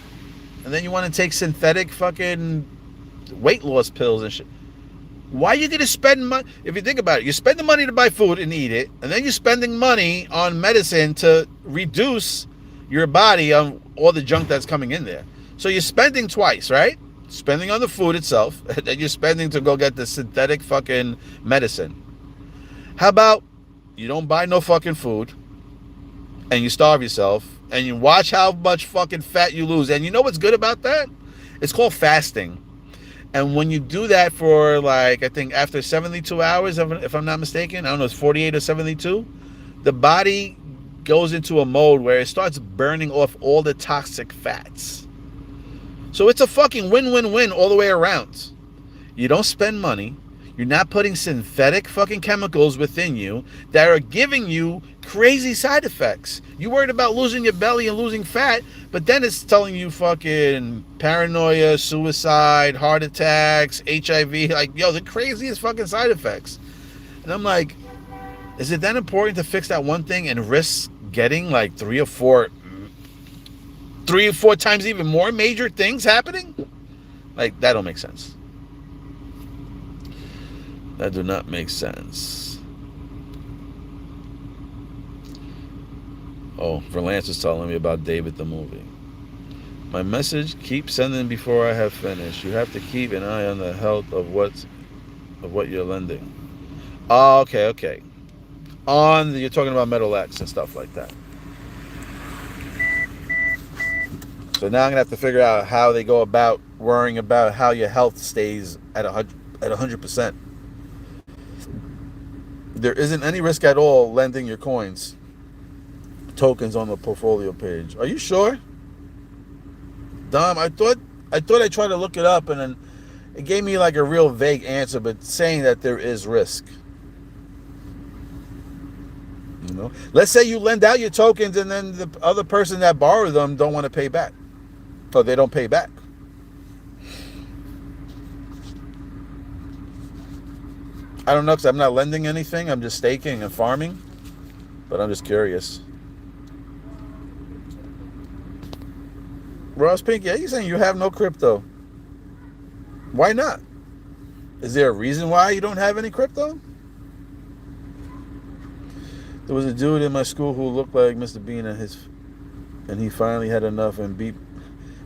And then you want to take synthetic fucking weight loss pills and shit. Why are you going to spend money? If you think about it, you spend the money to buy food and eat it, and then you're spending money on medicine to reduce your body on all the junk that's coming in there. So you're spending twice, right? Spending on the food itself, and then you're spending to go get the synthetic fucking medicine. How about you don't buy no fucking food, and you starve yourself, and you watch how much fucking fat you lose. And you know what's good about that? It's called fasting. And when you do that for, like, I think after 72 hours, if I'm not mistaken, I don't know, it's 48 or 72, the body goes into a mode where it starts burning off all the toxic fats. So it's a fucking win-win-win all the way around. You don't spend money. You're not putting synthetic fucking chemicals within you that are giving you crazy side effects. You worried about losing your belly and losing fat, but then it's telling you fucking paranoia, suicide, heart attacks, HIV, like, yo, the craziest fucking side effects. And I'm like, is it that important to fix that one thing and risk getting like three or four times even more major things happening? Like, that don't make sense. That do not make sense. Oh, Verlance was telling me about David the movie. My message, keep sending before I have finished. You have to keep an eye on the health of what you're lending. Oh, okay. You're talking about Metal X and stuff like that. So now I'm gonna have to figure out how they go about worrying about how your health stays at 100%. There isn't any risk at all lending your coins, tokens on the portfolio page. Are you sure? Dom, I thought I tried to look it up and then it gave me like a real vague answer, but saying that there is risk. You know, let's say you lend out your tokens and then the other person that borrowed them don't want to pay back, or they don't pay back. I don't know, because I'm not lending anything. I'm just staking and farming. But I'm just curious. Ross Pink, yeah, you're saying you have no crypto. Why not? Is there a reason why you don't have any crypto? There was a dude in my school who looked like Mr. Bean and he finally had enough and beat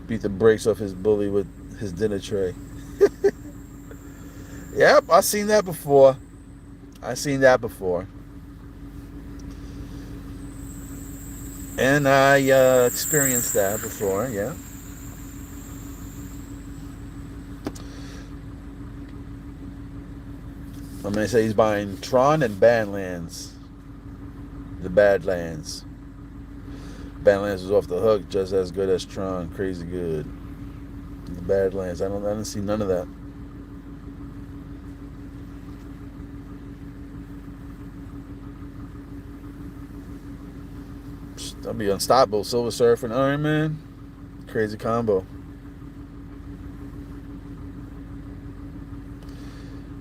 the brakes off his bully with his dinner tray. Yep, I've seen that before. And I experienced that before, yeah. I'm going to say he's buying Tron and Badlands. The Badlands. Badlands was off the hook, just as good as Tron. Crazy good. The Badlands. I didn't see none of that. That'll be unstoppable. Silver Surfer and Iron Man. Crazy combo.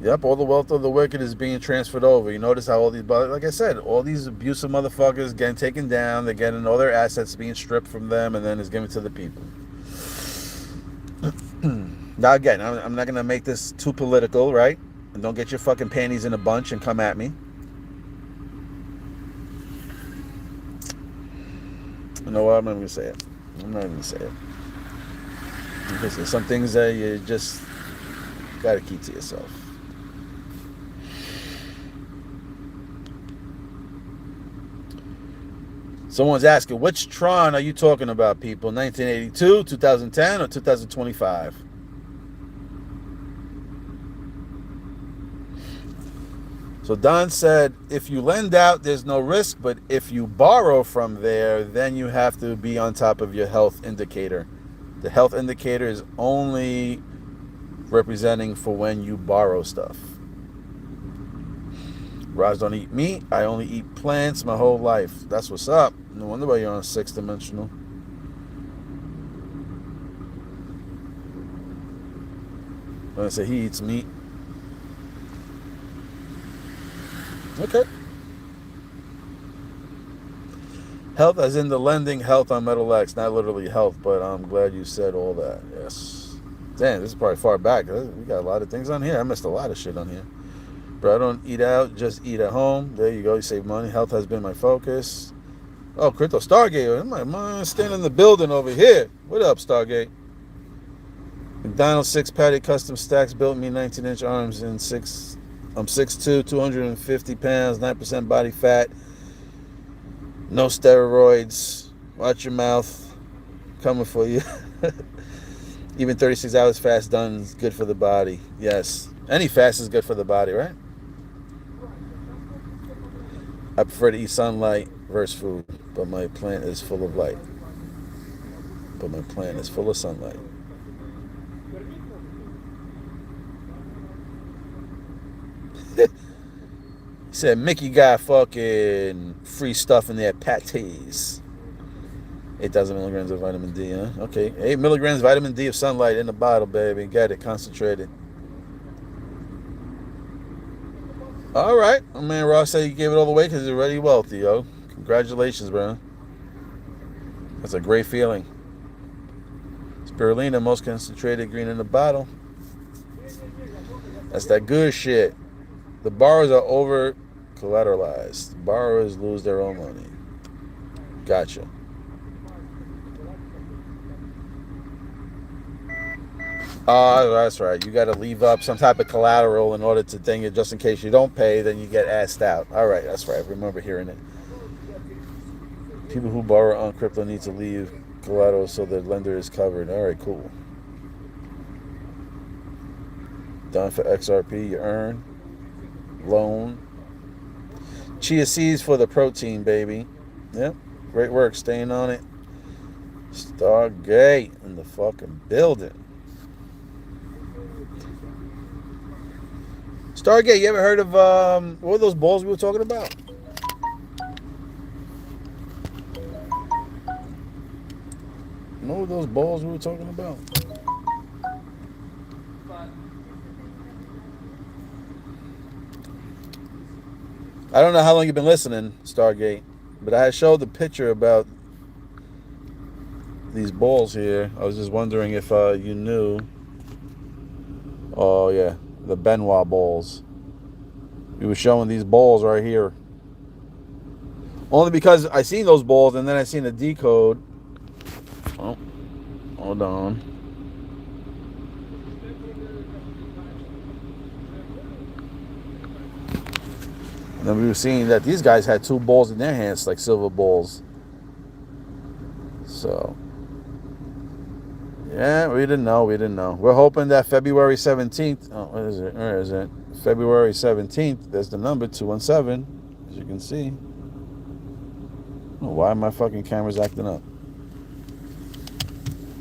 Yep, all the wealth of the wicked is being transferred over. You notice how all these, like I said, all these abusive motherfuckers getting taken down. They're getting all their assets being stripped from them, and then it's given to the people. Now again, I'm not gonna make this too political, right? And don't get your fucking panties in a bunch and come at me. You know what? I'm not gonna say it. Because there's some things that you just gotta keep to yourself. Someone's asking, which Tron are you talking about, people? 1982, 2010, or 2025? So Don said, if you lend out, there's no risk, but if you borrow from there, then you have to be on top of your health indicator. The health indicator is only representing for when you borrow stuff. Raj don't eat meat. I only eat plants my whole life. That's what's up. No wonder why you're on 6th dimensional. I'm gonna say he eats meat. Okay. Health as in the lending health on Metal X, not literally health, but I'm glad you said all that. Yes. Damn, this is probably far back. We got a lot of things on here. I missed a lot of shit on here. Bro, I don't eat out, just eat at home. There you go, you save money. Health has been my focus. Oh, Crypto Stargate. My man standing in the building over here. What up, Stargate? McDonald's 6-patty custom stacks built me 19-inch arms in 6. I'm 6'2", 250 pounds, 9% body fat. No steroids. Watch your mouth. Coming for you. Even 36 hours fast done is good for the body. Yes. Any fast is good for the body, right? I prefer to eat sunlight versus food, but my plant is full of light. But my plant is full of sunlight. He said Mickey got fucking free stuff in there, pates. 8,000 milligrams of vitamin D, huh? Okay, 8 milligrams vitamin D of sunlight in the bottle, baby. Got it, concentrated. All right. My man Ross said he gave it all away because he's already wealthy, yo. Congratulations, bro. That's a great feeling. Spirulina, most concentrated green in the bottle. That's that good shit. The borrowers are over collateralized. Borrowers lose their own money. Gotcha. That's right. You got to leave up some type of collateral in order to ding it, just in case you don't pay, then you get asked out. All right, that's right. I remember hearing it. People who borrow on crypto need to leave collateral so the lender is covered. All right, cool. Done for XRP, you earn. Loan. Chia seeds for the protein, baby. Yep. Great work. Staying on it. Stargate in the fucking building. Stargate, you ever heard of, what were those balls we were talking about? What were those balls we were talking about? I don't know how long you've been listening, Stargate, but I showed the picture about these balls here. I was just wondering if you knew. Oh, yeah, the Benoit balls. We were showing these balls right here. Only because I seen those balls and then I seen the decode. Oh, hold on. And then we were seeing that these guys had two balls in their hands, like silver balls. So, yeah, we didn't know. We're hoping that February 17th, what is it? Where is it? February 17th, there's the number 217, as you can see. Oh, why my fucking camera's acting up?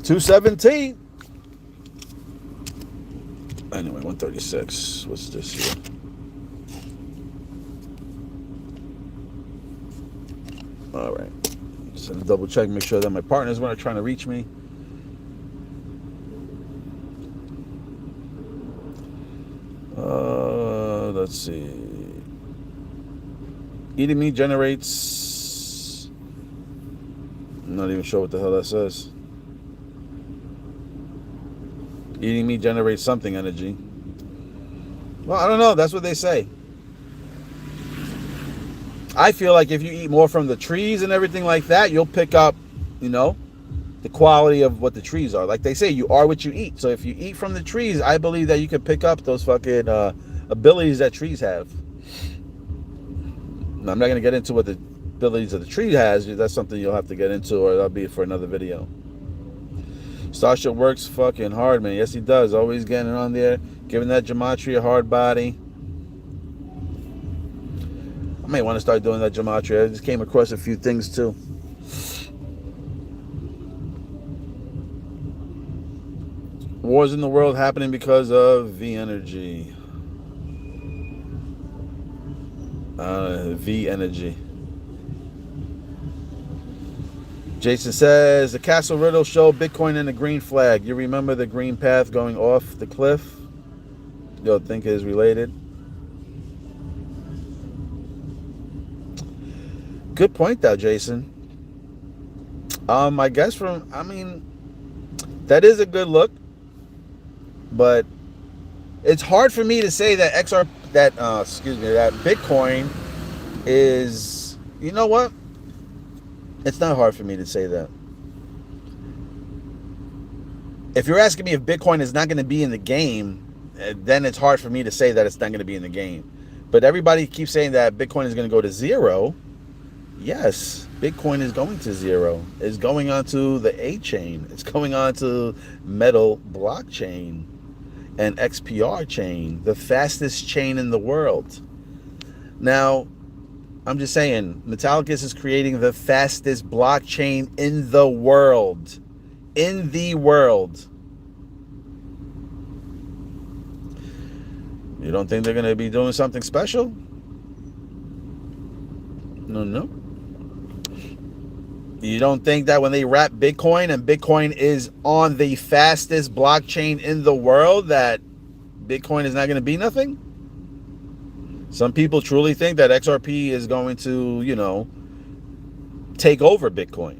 217. Anyway, 136. What's this here? All right. Just had to double check, make sure that my partners weren't trying to reach me. Let's see. Eating meat generates. I'm not even sure what the hell that says. Eating meat generates something energy. Well, I don't know. That's what they say. I feel like if you eat more from the trees and everything like that, you'll pick up, the quality of what the trees are. Like they say, you are what you eat. So if you eat from the trees, I believe that you can pick up those fucking abilities that trees have. Now, I'm not going to get into what the abilities of the tree has. That's something you'll have to get into, or that'll be for another video. Starship works fucking hard, man. Yes, he does. Always getting on there, giving that gematria a hard body. I may want to start doing that gematria. I just came across a few things too. Wars in the world happening because of V energy. V energy. Jason says, the Castle Riddle show Bitcoin and the green flag. You remember the green path going off the cliff? You'll think it is related. Good point, though, Jason. I guess that is a good look, but it's hard for me to say that that Bitcoin is, you know what? It's not hard for me to say that. If you're asking me if Bitcoin is not going to be in the game, then it's hard for me to say that it's not going to be in the game. But everybody keeps saying that Bitcoin is going to go to zero. Yes, Bitcoin is going to zero. It's going onto the A chain. It's going onto Metal blockchain and XPR chain, the fastest chain in the world. Now, I'm just saying, Metallicus is creating the fastest blockchain in the world. In the world. You don't think they're going to be doing something special? No. You don't think that when they wrap Bitcoin and Bitcoin is on the fastest blockchain in the world that Bitcoin is not going to be nothing? Some people truly think that XRP is going to, take over Bitcoin.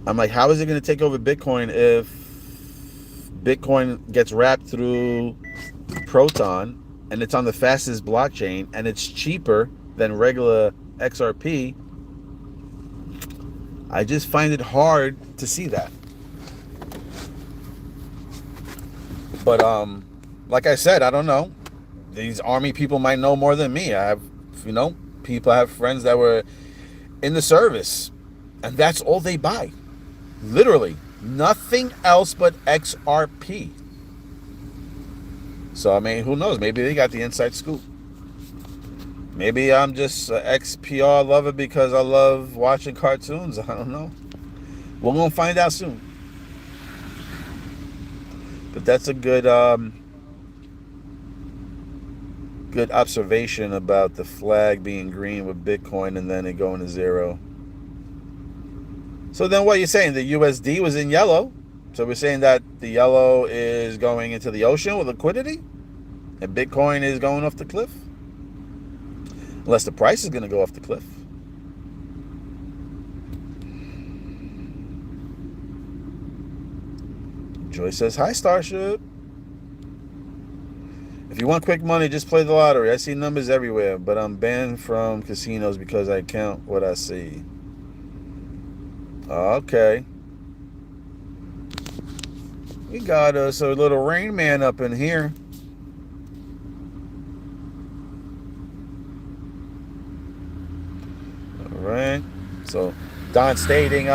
I'm like, how is it going to take over Bitcoin if Bitcoin gets wrapped through Proton and it's on the fastest blockchain and it's cheaper than regular XRP? I just find it hard to see that. But like I said, I don't know. These army people might know more than me. I have, I have friends that were in the service, and that's all they buy. Literally, nothing else but XRP. So, I mean, who knows? Maybe they got the inside scoop. Maybe I'm just an XPR lover because I love watching cartoons. I don't know. We're going to find out soon. But that's a good good observation about the flag being green with Bitcoin and then it going to zero. So then what are you saying? The USD was in yellow. So we're saying that the yellow is going into the ocean with liquidity and Bitcoin is going off the cliff? Unless the price is going to go off the cliff. Joyce says, hi, Starship. If you want quick money, just play the lottery. I see numbers everywhere, but I'm banned from casinos because I count what I see. Okay. We got us a little Rain Man up in here. All right. So, Don stating,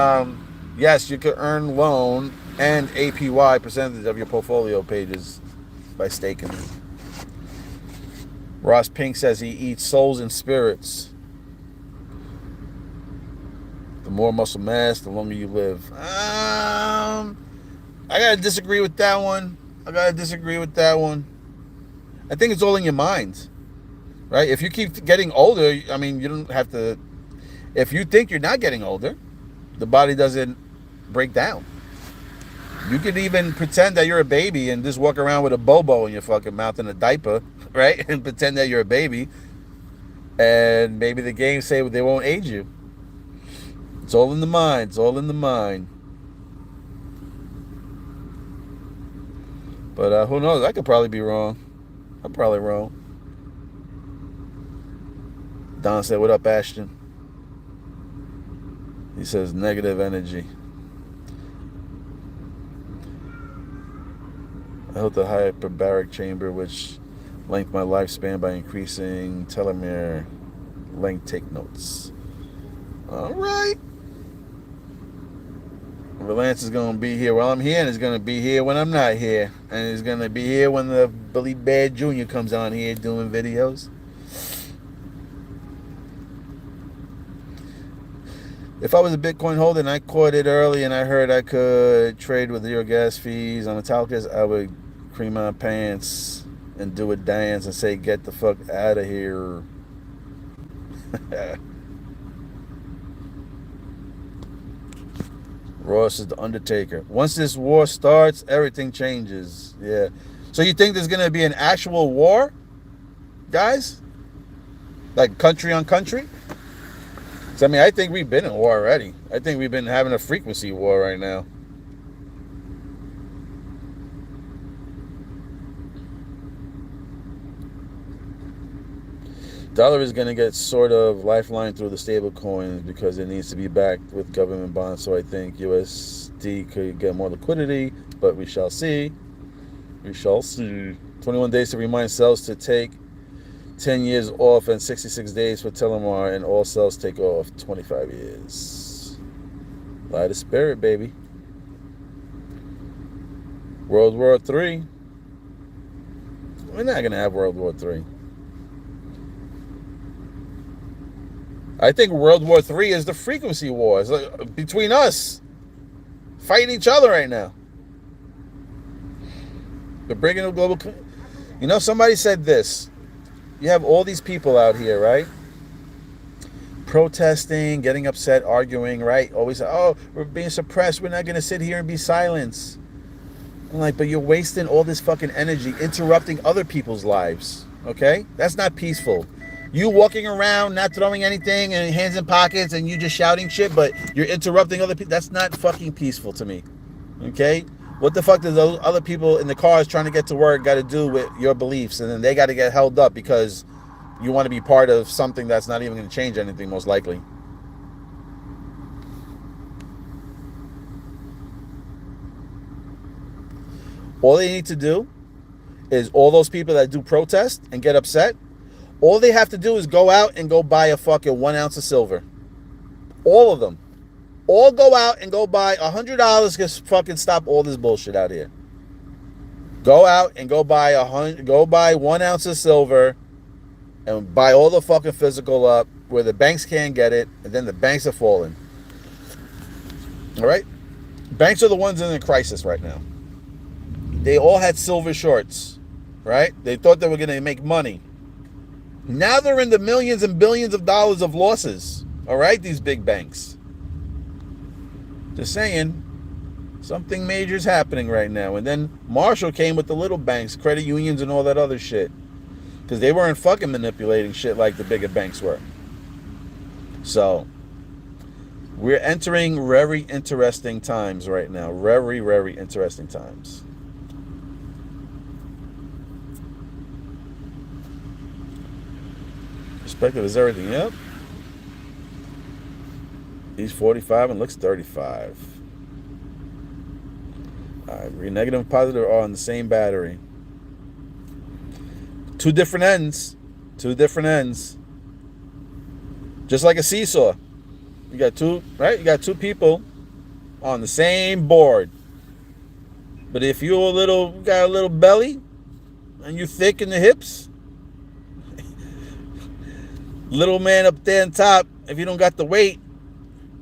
yes, you could earn loan and APY percentage of your portfolio pages by staking. Ross Pink says he eats souls and spirits. The more muscle mass, the longer you live. I gotta disagree with that one. I think it's all in your mind, right? If you keep getting older, I mean, you don't have to. If you think you're not getting older, the body doesn't break down. You could even pretend that you're a baby and just walk around with a bobo in your fucking mouth and a diaper, right? And pretend that you're a baby. And maybe the games say they won't age you. It's all in the mind. But who knows? I could probably be wrong. I'm probably wrong. Don said, what up, Ashton? He says, negative energy. I hope the hyperbaric chamber, which length my lifespan by increasing telomere length, take notes. All right. Relance is going to be here while I'm here, and it's going to be here when I'm not here. And it's going to be here when the bullybear Jr. comes on here doing videos. If I was a Bitcoin holder and I caught it early and I heard I could trade with zero gas fees on Metallicas, I would cream my pants and do a dance and say, get the fuck out of here. Ross is the Undertaker. Once this war starts, everything changes. Yeah. So you think there's going to be an actual war, guys? Like country on country? I mean, I think we've been in war already. I think we've been having a frequency war right now. Dollar is going to get sort of lifeline through the stable coins because it needs to be backed with government bonds. So I think USD could get more liquidity, but we shall see. 21 days to remind cells to take 10 years off and 66 days for Telemar, and all cells take off 25 years. Light of spirit, baby. World War III. We're not going to have World War III. I think World War III is the frequency war. It's like between us. Fighting each other right now. We're bringing a global... somebody said this. You have all these people out here, right? Protesting, getting upset, arguing, right? Always, oh, we're being suppressed. We're not going to sit here and be silenced. I'm like, but you're wasting all this fucking energy interrupting other people's lives, okay? That's not peaceful. You walking around, not throwing anything, and hands in pockets, and you just shouting shit, but you're interrupting other people. That's not fucking peaceful to me. Okay? What the fuck does those other people in the cars trying to get to work got to do with your beliefs? And then they got to get held up because you want to be part of something that's not even going to change anything, most likely. All they need to do is all those people that do protest and get upset, all they have to do is go out and go buy a fucking 1 ounce of silver. All of them. All go out and go buy $100 to fucking stop all this bullshit out here. Go out and go buy 1 ounce of silver and buy all the fucking physical up where the banks can't get it, and then the banks are falling. All right? Banks are the ones in a crisis right now. They all had silver shorts, right? They thought they were going to make money. Now they're in the millions and billions of dollars of losses, all right, these big banks. Just saying, something major is happening right now. And then Marshall came with the little banks, credit unions, and all that other shit. Because they weren't fucking manipulating shit like the bigger banks were. So, we're entering very interesting times right now. Very, very interesting times. Perspective is everything. Yep. He's 45 and looks 35. All right, negative and positive are on the same battery. Two different ends. Two different ends. Just like a seesaw. You got two, right? You got two people on the same board. But if you got a little belly and you thick in the hips, little man up there on top, if you don't got the weight,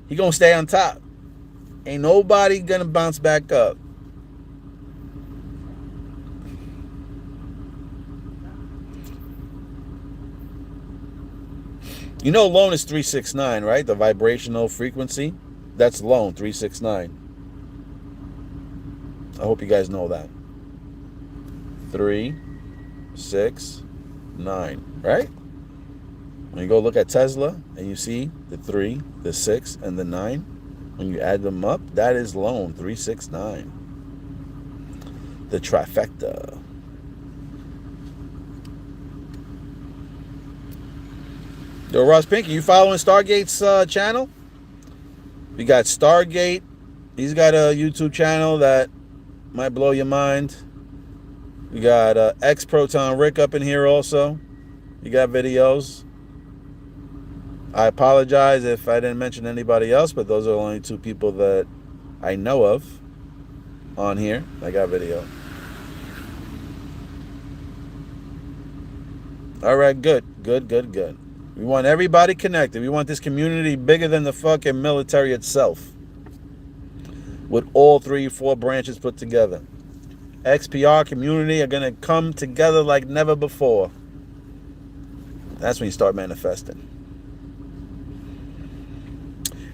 he gonna stay on top. Ain't nobody gonna bounce back up. You know loan is 369, right? The vibrational frequency. That's loan, 369. I hope you guys know that. 3, 6, 9, right? When you go look at Tesla and you see the 3, the 6, and the 9, when you add them up, that is loan, 369. The trifecta. Yo, Ross Pinky, you following Stargate's channel? We got Stargate. He's got a YouTube channel that might blow your mind. We got X-Proton Rick up in here also. You got videos. I apologize if I didn't mention anybody else, but those are the only two people that I know of on here. I got video. All right, good. We want everybody connected. We want this community bigger than the fucking military itself. With all 3, 4 branches put together. XPR community are going to come together like never before. That's when you start manifesting.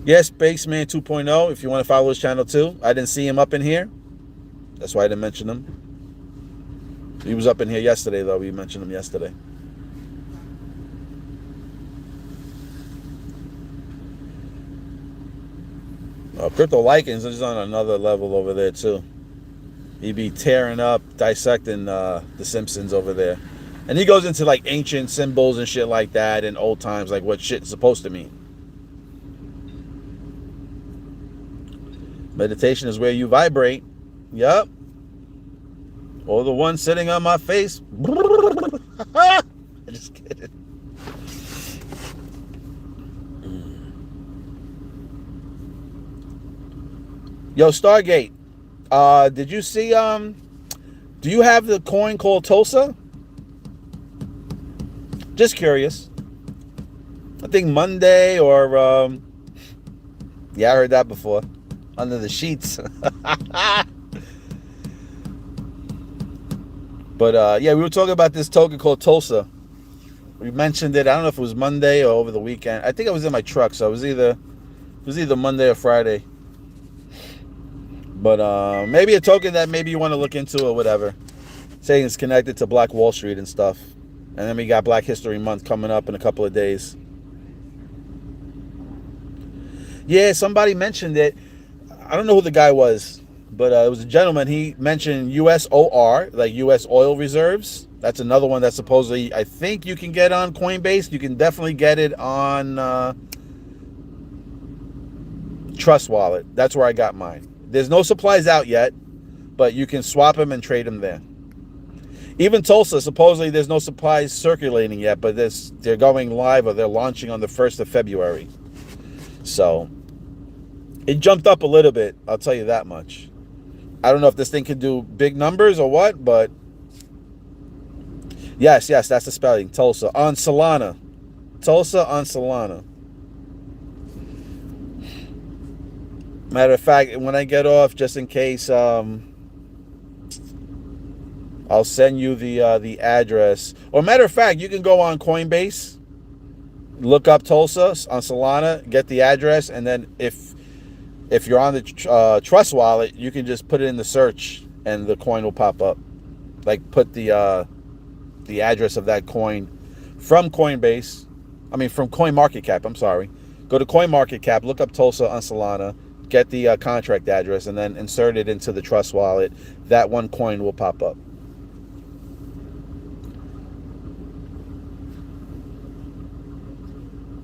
Yes, Spaceman 2.0, if you want to follow his channel too. I didn't see him up in here. That's why I didn't mention him. He was up in here yesterday, though. We mentioned him yesterday. Crypto Likens is on another level over there too. He'd be tearing up, dissecting The Simpsons over there. And he goes into like ancient symbols and shit like that in old times, like what shit's supposed to mean. Meditation is where you vibrate. Yup. Or the one sitting on my face. Just kidding. Yo, Stargate, did you see, do you have the coin called Tulsa? Just curious. I think Monday or, yeah, I heard that before. Under the sheets. But, yeah, we were talking about this token called Tulsa. We mentioned it, I don't know if it was Monday or over the weekend. I think I was in my truck, so it was either Monday or Friday. But maybe a token that maybe you want to look into or whatever. Saying it's connected to Black Wall Street and stuff. And then we got Black History Month coming up in a couple of days. Yeah, somebody mentioned it. I don't know who the guy was, but it was a gentleman. He mentioned USOR, like U.S. oil reserves. That's another one that supposedly, I think you can get on Coinbase. You can definitely get it on Trust Wallet. That's where I got mine. There's no supplies out yet, but you can swap them and trade them there. Even Tulsa, supposedly there's no supplies circulating yet, but they're going live, or they're launching on the 1st of February. So it jumped up a little bit, I'll tell you that much. I don't know if this thing can do big numbers or what, but yes, that's the spelling. Tulsa on Solana. Tulsa on Solana. Matter of fact, when I get off, just in case, I'll send you the address. Or matter of fact, you can go on Coinbase, look up Tulsa on Solana, get the address, and then if you're on the Trust Wallet, you can just put it in the search, and the coin will pop up. Like, put the address of that coin from Coinbase. I mean, from CoinMarketCap. I'm sorry. Go to CoinMarketCap, look up Tulsa on Solana, get the contract address, and then insert it into the Trust Wallet. That one coin will pop up.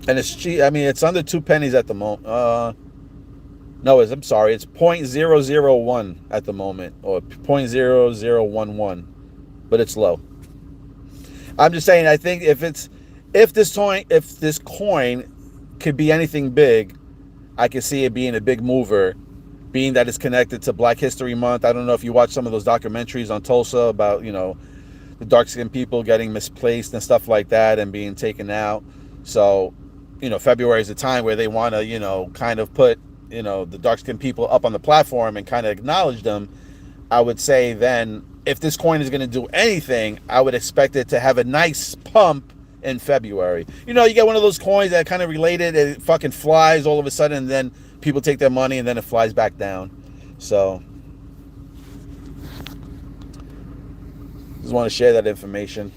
And it's cheap. I mean, it's under 2 pennies at the moment. No, I'm sorry. It's 0.001 at the moment, or 0.0011, but it's low. I'm just saying. I think if this coin could be anything big, I can see it being a big mover, being that it's connected to Black History Month. I don't know if you watch some of those documentaries on Tulsa about, the dark-skinned people getting misplaced and stuff like that and being taken out. So, February is a time where they want to, kind of put, the dark-skinned people up on the platform and kind of acknowledge them. I would say then, if this coin is going to do anything, I would expect it to have a nice pump in February. You get one of those coins that kind of related, and it fucking flies all of a sudden, and then people take their money, and then it flies back down. So, just want to share that information.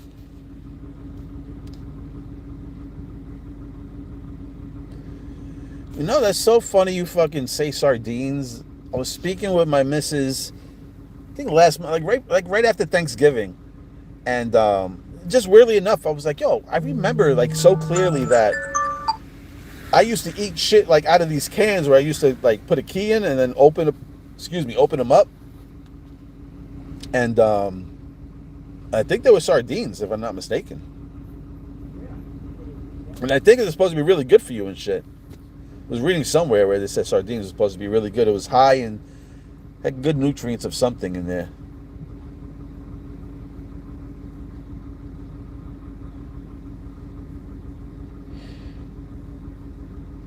That's so funny you fucking say sardines. I was speaking with my missus, I think last month, right after Thanksgiving. And just weirdly enough, I was like, yo, I remember like so clearly that I used to eat shit like out of these cans where I used to like put a key in and then open them up. And I think they were sardines, if I'm not mistaken. And I think it's supposed to be really good for you and shit. I was reading somewhere where they said sardines was supposed to be really good. It was high and had good nutrients of something in there.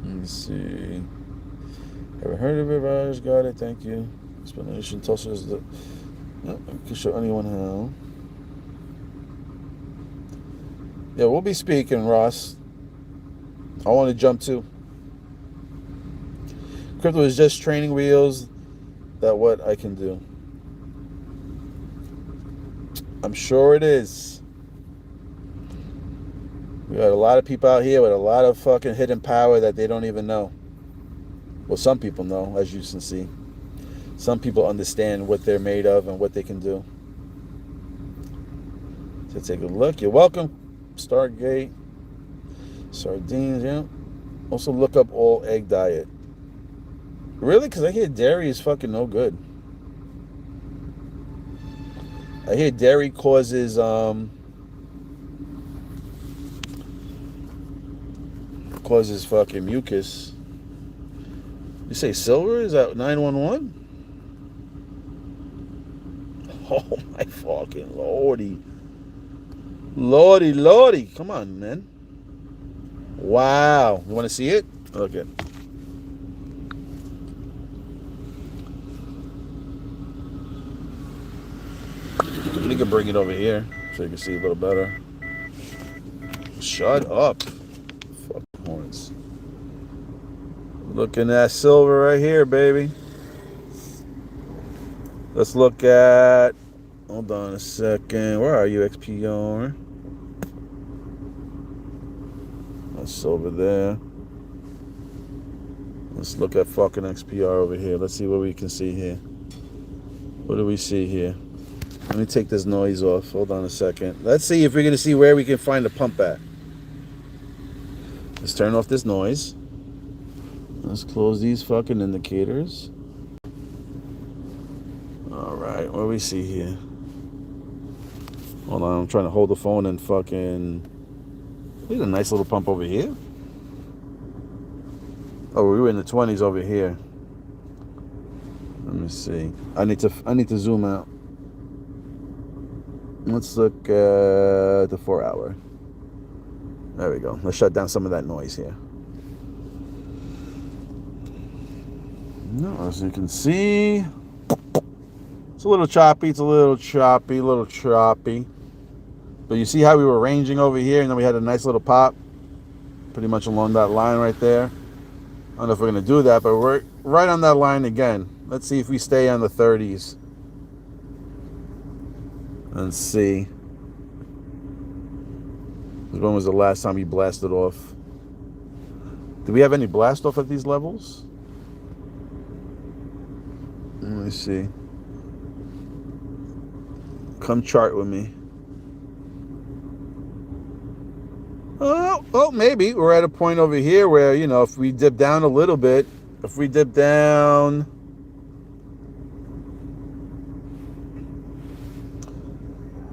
Let's see. Ever heard of it, Raj? Got it. Thank you. Explanation. Tulsa is the. No, I can show anyone how. Yeah, we'll be speaking, Ross. I want to jump too. Crypto is just training wheels. That what I can do. I'm sure it is. We got a lot of people out here with a lot of fucking hidden power that they don't even know. Well, some people know, as you can see. Some people understand what they're made of and what they can do. So take a look. You're welcome. Stargate. Sardines, yeah. Also look up all egg diet. Really? Because I hear dairy is fucking no good. I hear dairy causes fucking mucus. You say silver? Is that 911? Oh my fucking lordy. Lordy. Come on, man. Wow. You want to see it? Okay. You can bring it over here so you can see a little better. Shut up. Fucking horns. Looking at silver right here, baby. Let's look at... Hold on a second. Where are you, XPR? Silver there. Let's look at fucking XPR over here. Let's see what we can see here. What do we see here? Let me take this noise off. Hold on a second. Let's see if we're going to see where we can find the pump at. Let's turn off this noise. Let's close these fucking indicators. Alright, what do we see here? Hold on, I'm trying to hold the phone and fucking... Look at a nice little pump over here. Oh, we were in the 20s over here. Let me see. I need to zoom out. Let's look at the 4 hour. There we go. Let's shut down some of that noise here. No, as you can see, it's a little choppy. It's a little choppy. But you see how we were ranging over here, and then we had a nice little pop, pretty much along that line right there. I don't know if we're gonna do that, but we're right on that line again. Let's see if we stay on the 30s. Let's see. When was the last time we blasted off? Do we have any blast off at these levels? Let me see. Come chart with me. Oh, maybe. We're at a point over here where, you know, if we dip down a little bit, if we dip down...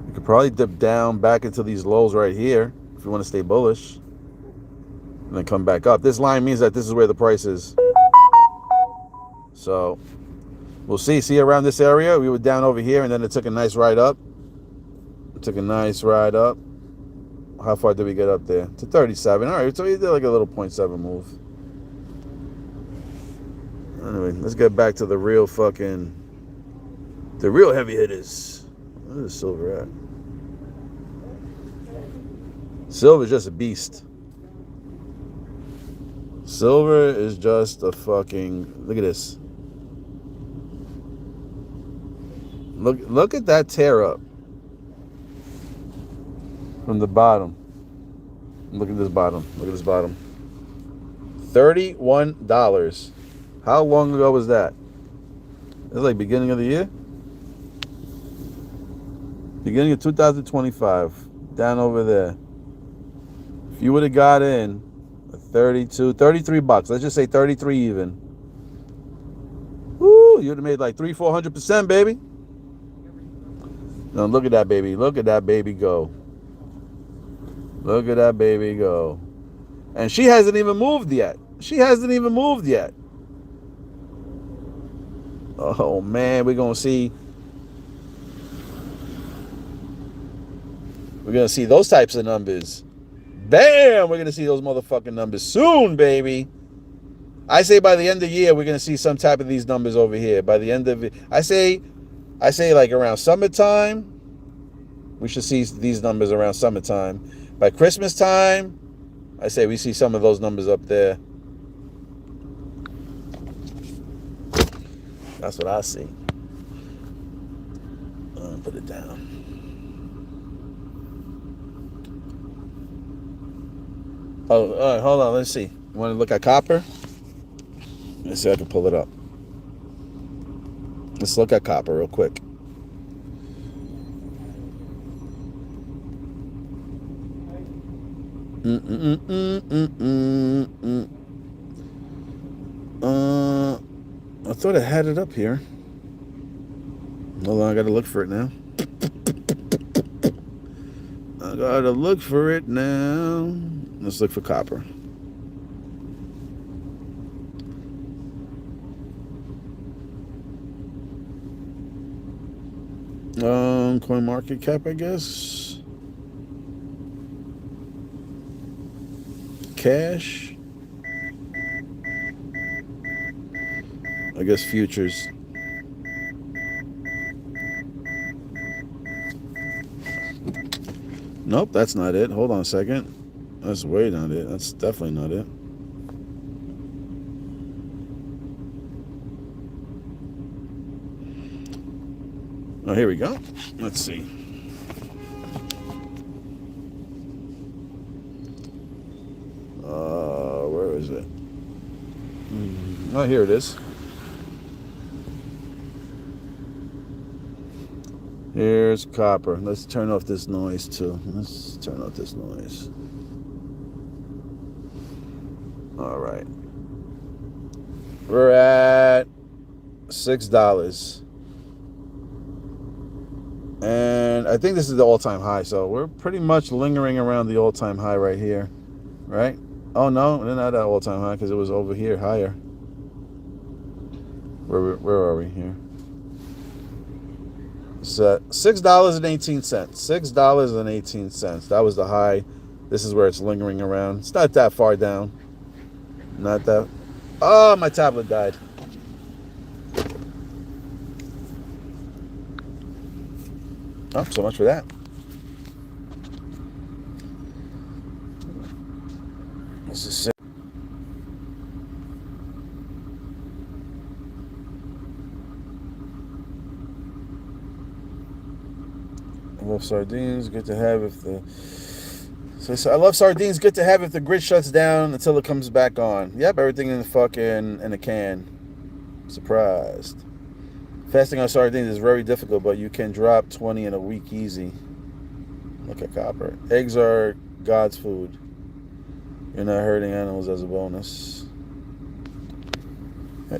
We could probably dip down back into these lows right here if we want to stay bullish. And then come back up. This line means that this is where the price is. So, we'll see. See around this area? We were down over here and then it took a nice ride up. How far did we get up there? To 37. All right, so we did like a little 0.7 move. Anyway, let's get back to the real heavy hitters. Where is silver at? Silver is just a beast. Silver is just a fucking... Look at this. Look at that tear up. From the bottom. Look at this bottom. $31. How long ago was that? It was like beginning of the year? Beginning of 2025. Down over there. If you would have got in 33 bucks. Let's just say 33 even. Woo! You would have made like 400%, baby. Now look at that baby. Look at that baby go. Look at that baby go. And she hasn't even moved yet. Oh, man. We're going to see. We're going to see those types of numbers. Bam! We're going to see those motherfucking numbers soon, baby. I say by the end of the year, we're going to see some type of these numbers over here. By the end of it. I say like around summertime. We should see these numbers around summertime. By Christmas time, I say we see some of those numbers up there. That's what I see. Put it down. Oh, all right, hold on. Let's see. You want to look at copper? Let's see if I can pull it up. Let's look at copper real quick. I thought I had it up here. Hold on, I gotta look for it now. Let's look for copper. Coin market cap, I guess. Cash. I guess futures. Nope, that's not it. Hold on a second. That's way not it. That's definitely not it. Oh, here we go. Let's see. Oh, here it is. Here's copper. Let's turn off this noise too. Let's turn off this noise. All right. We're at $6. And I think this is the all-time high, so we're pretty much lingering around the all-time high right here, right? Oh no, we're not at all-time high because it was over here higher. Where are we here? It's at $6.18. $6.18. That was the high. This is where it's lingering around. It's not that far down. Not that. Oh, my tablet died. Oh, so much for that. This is sick. I love sardines. Good to have if the. So I love sardines. Good to have if the grid shuts down until it comes back on. Yep, everything in the can. Surprised. Fasting on sardines is very difficult, but you can drop 20 in a week easy. Look at copper. Eggs are God's food. You're not hurting animals as a bonus.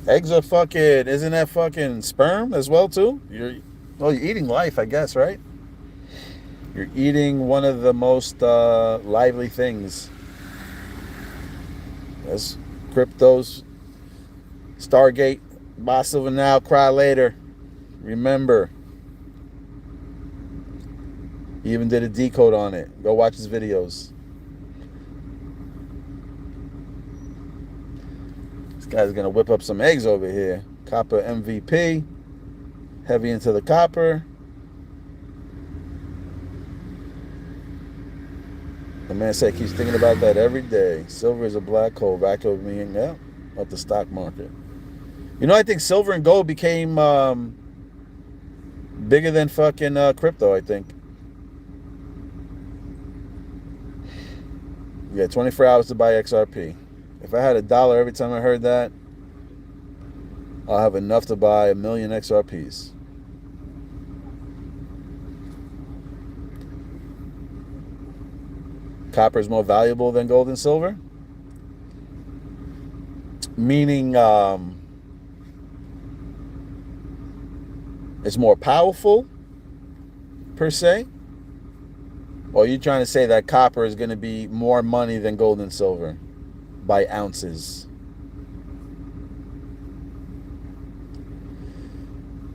Eggs are fucking, isn't that fucking sperm as well too? You're eating life, I guess, right? You're eating one of the most lively things. That's cryptos. Stargate. Buy silver now, cry later. Remember. He even did a decode on it. Go watch his videos. This guy's going to whip up some eggs over here. Copper MVP. Heavy into the copper. The man said he keeps thinking about that every day. Silver is a black hole. Vacuuming up the stock market. You know, I think silver and gold became bigger than fucking crypto, I think. Yeah, 24 hours to buy XRP. If I had $1 every time I heard that, I'll have enough to buy 1 million XRPs. Copper is more valuable than gold and silver? Meaning it's more powerful, per se? Or are you trying to say that copper is going to be more money than gold and silver by ounces?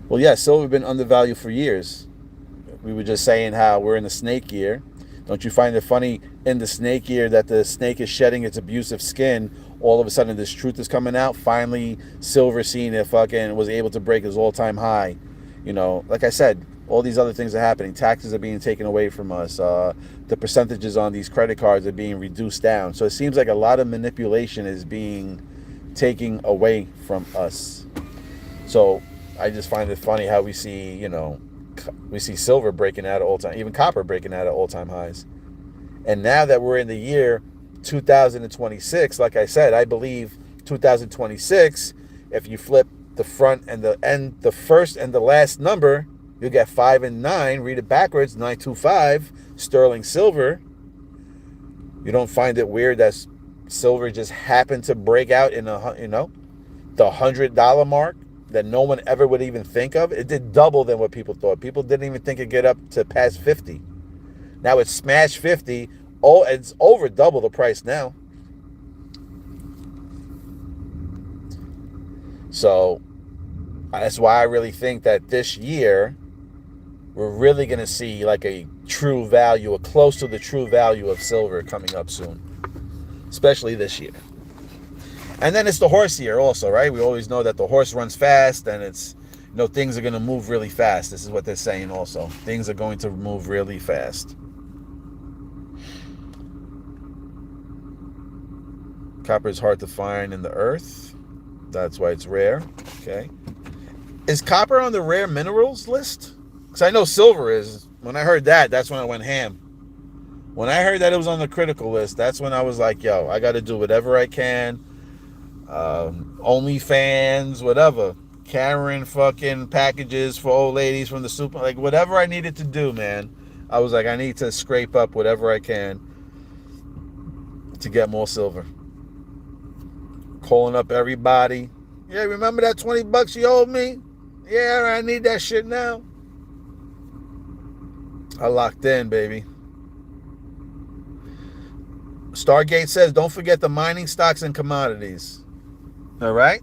Well, yeah, silver has been undervalued for years. We were just saying how we're in the snake year. Don't you find it funny in the snake year that the snake is shedding its abusive skin? All of a sudden, this truth is coming out. Finally, silver seen it fucking was able to break its all-time high. You know, like I said, all these other things are happening. Taxes are being taken away from us. The percentages on these credit cards are being reduced down. So it seems like a lot of manipulation is being taken away from us. So I just find it funny how we see, we see silver breaking out of all-time, even copper breaking out of all-time highs. And now that we're in the year 2026, like I said, I believe 2026, if you flip the front and the end, the first and the last number, you'll get 5 and 9. Read it backwards, 925, sterling silver. You don't find it weird that silver just happened to break out in the $100 mark that no one ever would even think of? It did double than what people thought. People didn't even think it'd get up to past 50. Now it's smashed 50. Oh, it's over double the price now. So that's why I really think that this year we're really going to see like a true value, or close to the true value of silver coming up soon, especially this year. And then it's the horse year also, right? We always know that the horse runs fast, and it's, things are going to move really fast. This is what they're saying also. Things are going to move really fast. Copper is hard to find in the earth. That's why it's rare. Okay. Is copper on the rare minerals list? Because I know silver is. When I heard that, that's when I went ham. When I heard that it was on the critical list, that's when I was like, yo, I got to do whatever I can. OnlyFans, whatever. Carrying fucking packages for old ladies from the super, like whatever I needed to do, man. I was like, I need to scrape up whatever I can to get more silver. Calling up everybody. Yeah, remember that $20 you owed me? Yeah, I need that shit now. I locked in, baby. Stargate says, don't forget the mining stocks and commodities. All right?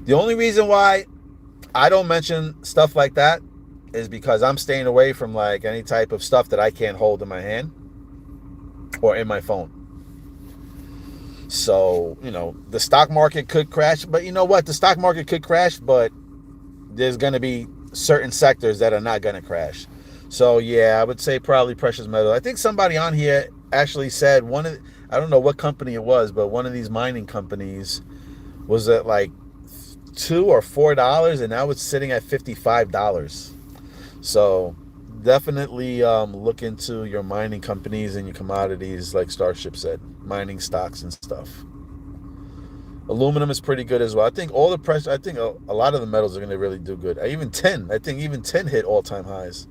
The only reason why I don't mention stuff like that is because I'm staying away from like any type of stuff that I can't hold in my hand or in my phone. So, the stock market could crash, but you know what? The stock market could crash, but there's going to be certain sectors that are not going to crash. So, yeah, I would say probably precious metal. I think somebody on here actually said I don't know what company it was, but one of these mining companies was at like $2 or $4, and now it's sitting at $55. So definitely look into your mining companies and your commodities, like Starship said, mining stocks and stuff. Aluminum is pretty good as well. I think all the price. I think a lot of the metals are going to really do good. Even tin. I think even tin hit all-time highs.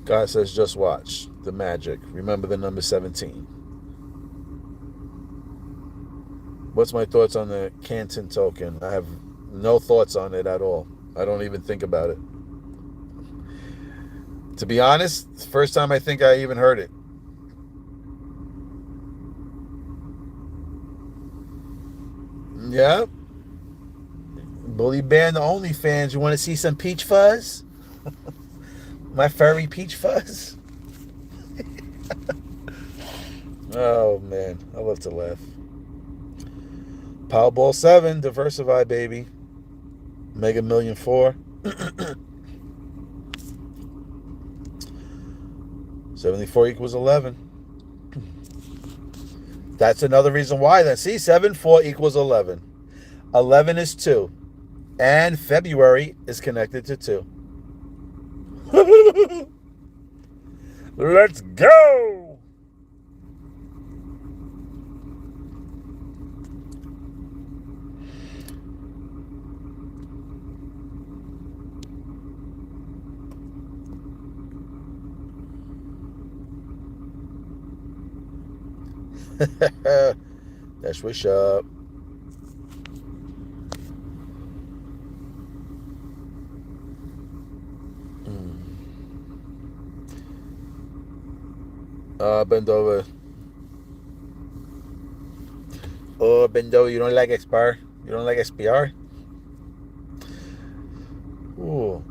God says, just watch the magic. Remember the number 17. What's my thoughts on the Canton token? I have no thoughts on it at all. I don't even think about it. To be honest, it's the first time I think I even heard it. Yeah. Bully Bear and the OnlyFans. You want to see some peach fuzz? My furry peach fuzz? Oh, man. I love to laugh. Powerball 7. Diversify, baby. Mega Million 4. 74 equals 11. That's another reason why. Then see, 7, 4 equals 11. 11 is 2. And February is connected to 2. Let's go! That's what's up. Bend over. Oh, bend over. You don't like XPR? You don't like SPR? Ooh.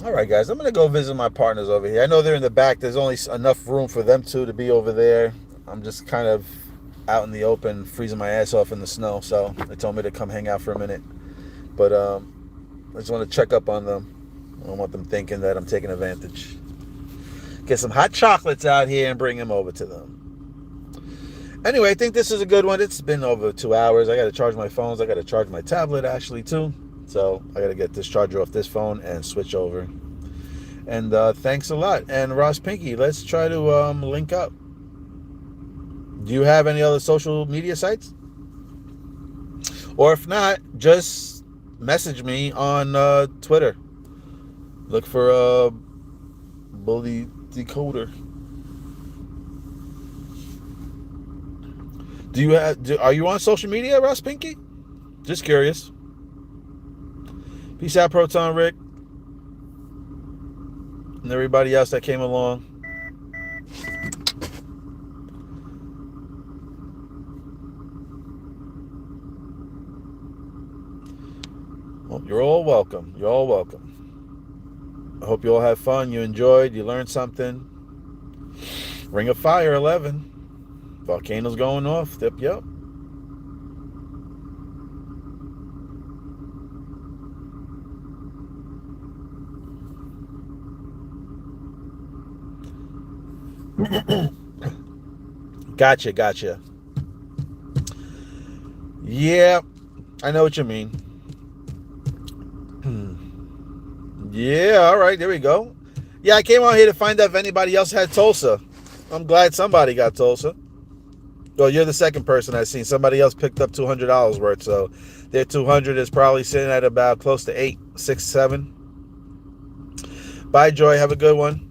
All right, guys. I'm going to go visit my partners over here. I know they're in the back. There's only enough room for them two to be over there. I'm just kind of out in the open, freezing my ass off in the snow. So they told me to come hang out for a minute. But I just want to check up on them. I don't want them thinking that I'm taking advantage. Get some hot chocolates out here and bring them over to them. Anyway, I think this is a good one. It's been over 2 hours. I got to charge my phones. I got to charge my tablet, actually, too. So I got to get this charger off this phone and switch over. And thanks a lot. And Ross Pinky, let's try to link up. Do you have any other social media sites? Or if not, just message me on Twitter. Look for Bully Decoder. Are you on social media, Ross Pinky? Just curious. Peace out, Proton Rick. And everybody else that came along. Well, you're all welcome. You're all welcome. I hope you all had fun. You enjoyed. You learned something. Ring of Fire 11. Volcanoes going off. Yep. Gotcha. Yeah, I know what you mean. Yeah, all right, there we go. Yeah, I came out here to find out if anybody else had Tulsa. I'm glad somebody got Tulsa. Well, you're the second person I've seen. Somebody else picked up $200 worth, so their 200 is probably sitting at about close to 8, 6, 7. Bye, Joy. Have a good one.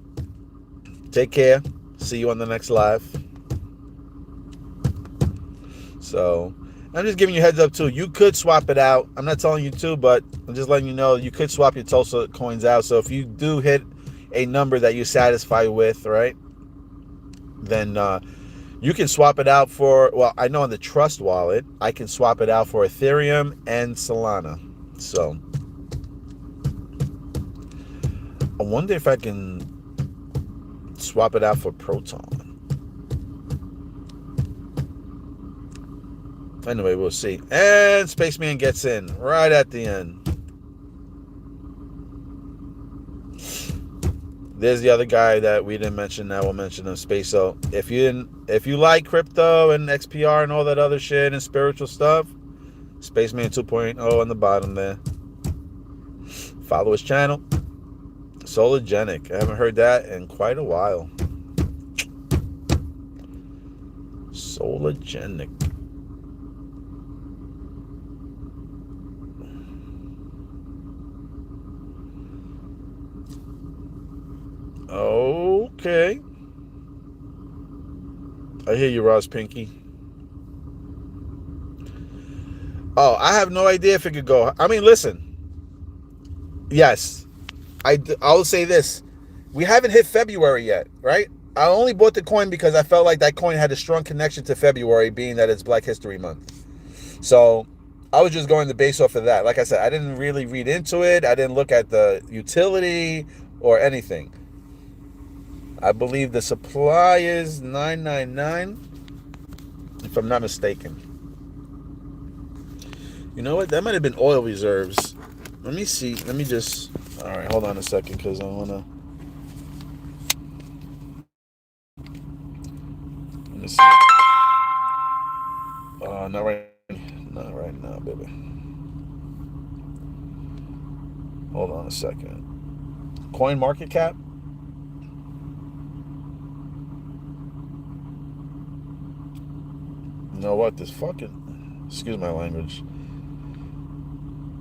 Take care. See you on the next live. So, I'm just giving you a heads up, too. You could swap it out. I'm not telling you to, but I'm just letting you know you could swap your Tulsa coins out. So, if you do hit a number that you're satisfied with, right, then you can swap it out for, well, I know on the Trust wallet, I can swap it out for Ethereum and Solana. So, I wonder if I can swap it out for Proton. Anyway, we'll see. And Spaceman gets in right at the end. There's the other guy that we didn't mention. Now we'll mention him, Space. So if you like crypto and XPR and all that other shit and spiritual stuff, Spaceman 2.0 on the bottom there. Follow his channel. Solargenic. I haven't heard that in quite a while. Solargenic. Okay. I hear you, Ross Pinky. Oh, I have no idea if it could go. I mean, listen. Yes. I'll say this. We haven't hit February yet, right? I only bought the coin because I felt like that coin had a strong connection to February, being that it's Black History Month. So I was just going to base off of that. Like I said, I didn't really read into it. I didn't look at the utility or anything. I believe the supply is 999, if I'm not mistaken. You know what? That might have been oil reserves. Let me see. Let me just... All right, hold on a second, because I want to... Let me see. Not right now, baby. Hold on a second. Coin market cap? You know what? This fucking... Excuse my language.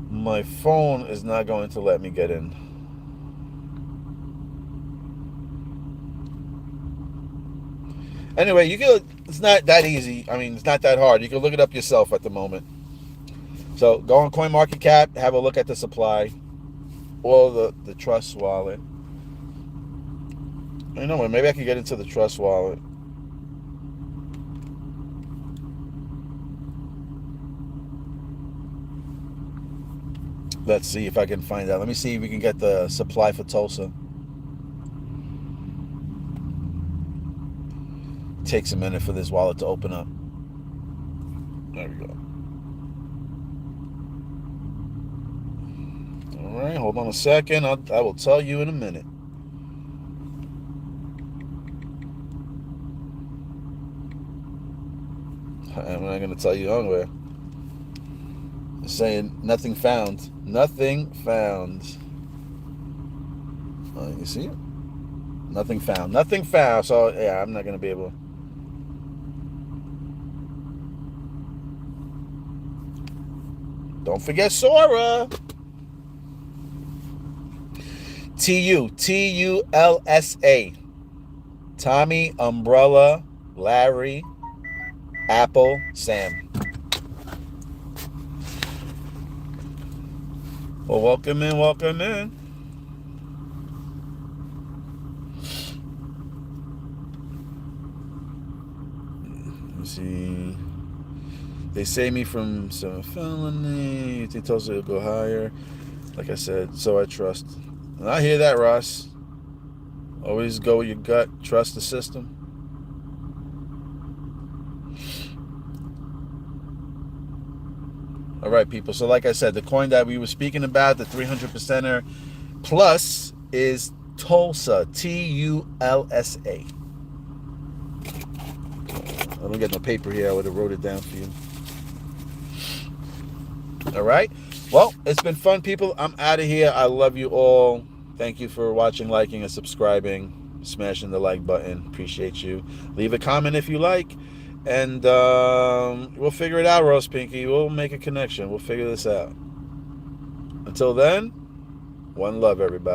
My phone is not going to let me get in. Anyway, you can... It's not that easy. I mean, it's not that hard. You can look it up yourself at the moment. So, go on CoinMarketCap, have a look at the supply. Or the Trust wallet. You know what? Maybe I can get into the Trust wallet. Let's see if I can find out. Let me see if we can get the supply for Tulsa. Takes a minute for this wallet to open up. There we go. All right, hold on a second. I will tell you in a minute. I'm not going to tell you anywhere. It's saying nothing found. Nothing found. Oh, you see it? Nothing found. Nothing found. So, yeah, I'm not going to be able... Don't forget Sora. Tulsa. Tommy, Umbrella, Larry, Apple, Sam. Well, welcome in, welcome in. Let's see. They save me from some felony. You think Tulsa will go higher? Like I said, so I trust. And I hear that, Ross. Always go with your gut. Trust the system. All right, people. So like I said, the coin that we were speaking about, the 300%er plus, is Tulsa. Tulsa. I don't get no paper here. I would have wrote it down for you. All right. Well, it's been fun, people. I'm out of here. I love you all. Thank you for watching, liking, and subscribing. smashing the like button. Appreciate you. Leave a comment if you like. And we'll figure it out, Rose Pinky. We'll make a connection. We'll figure this out. Until then, one love, everybody.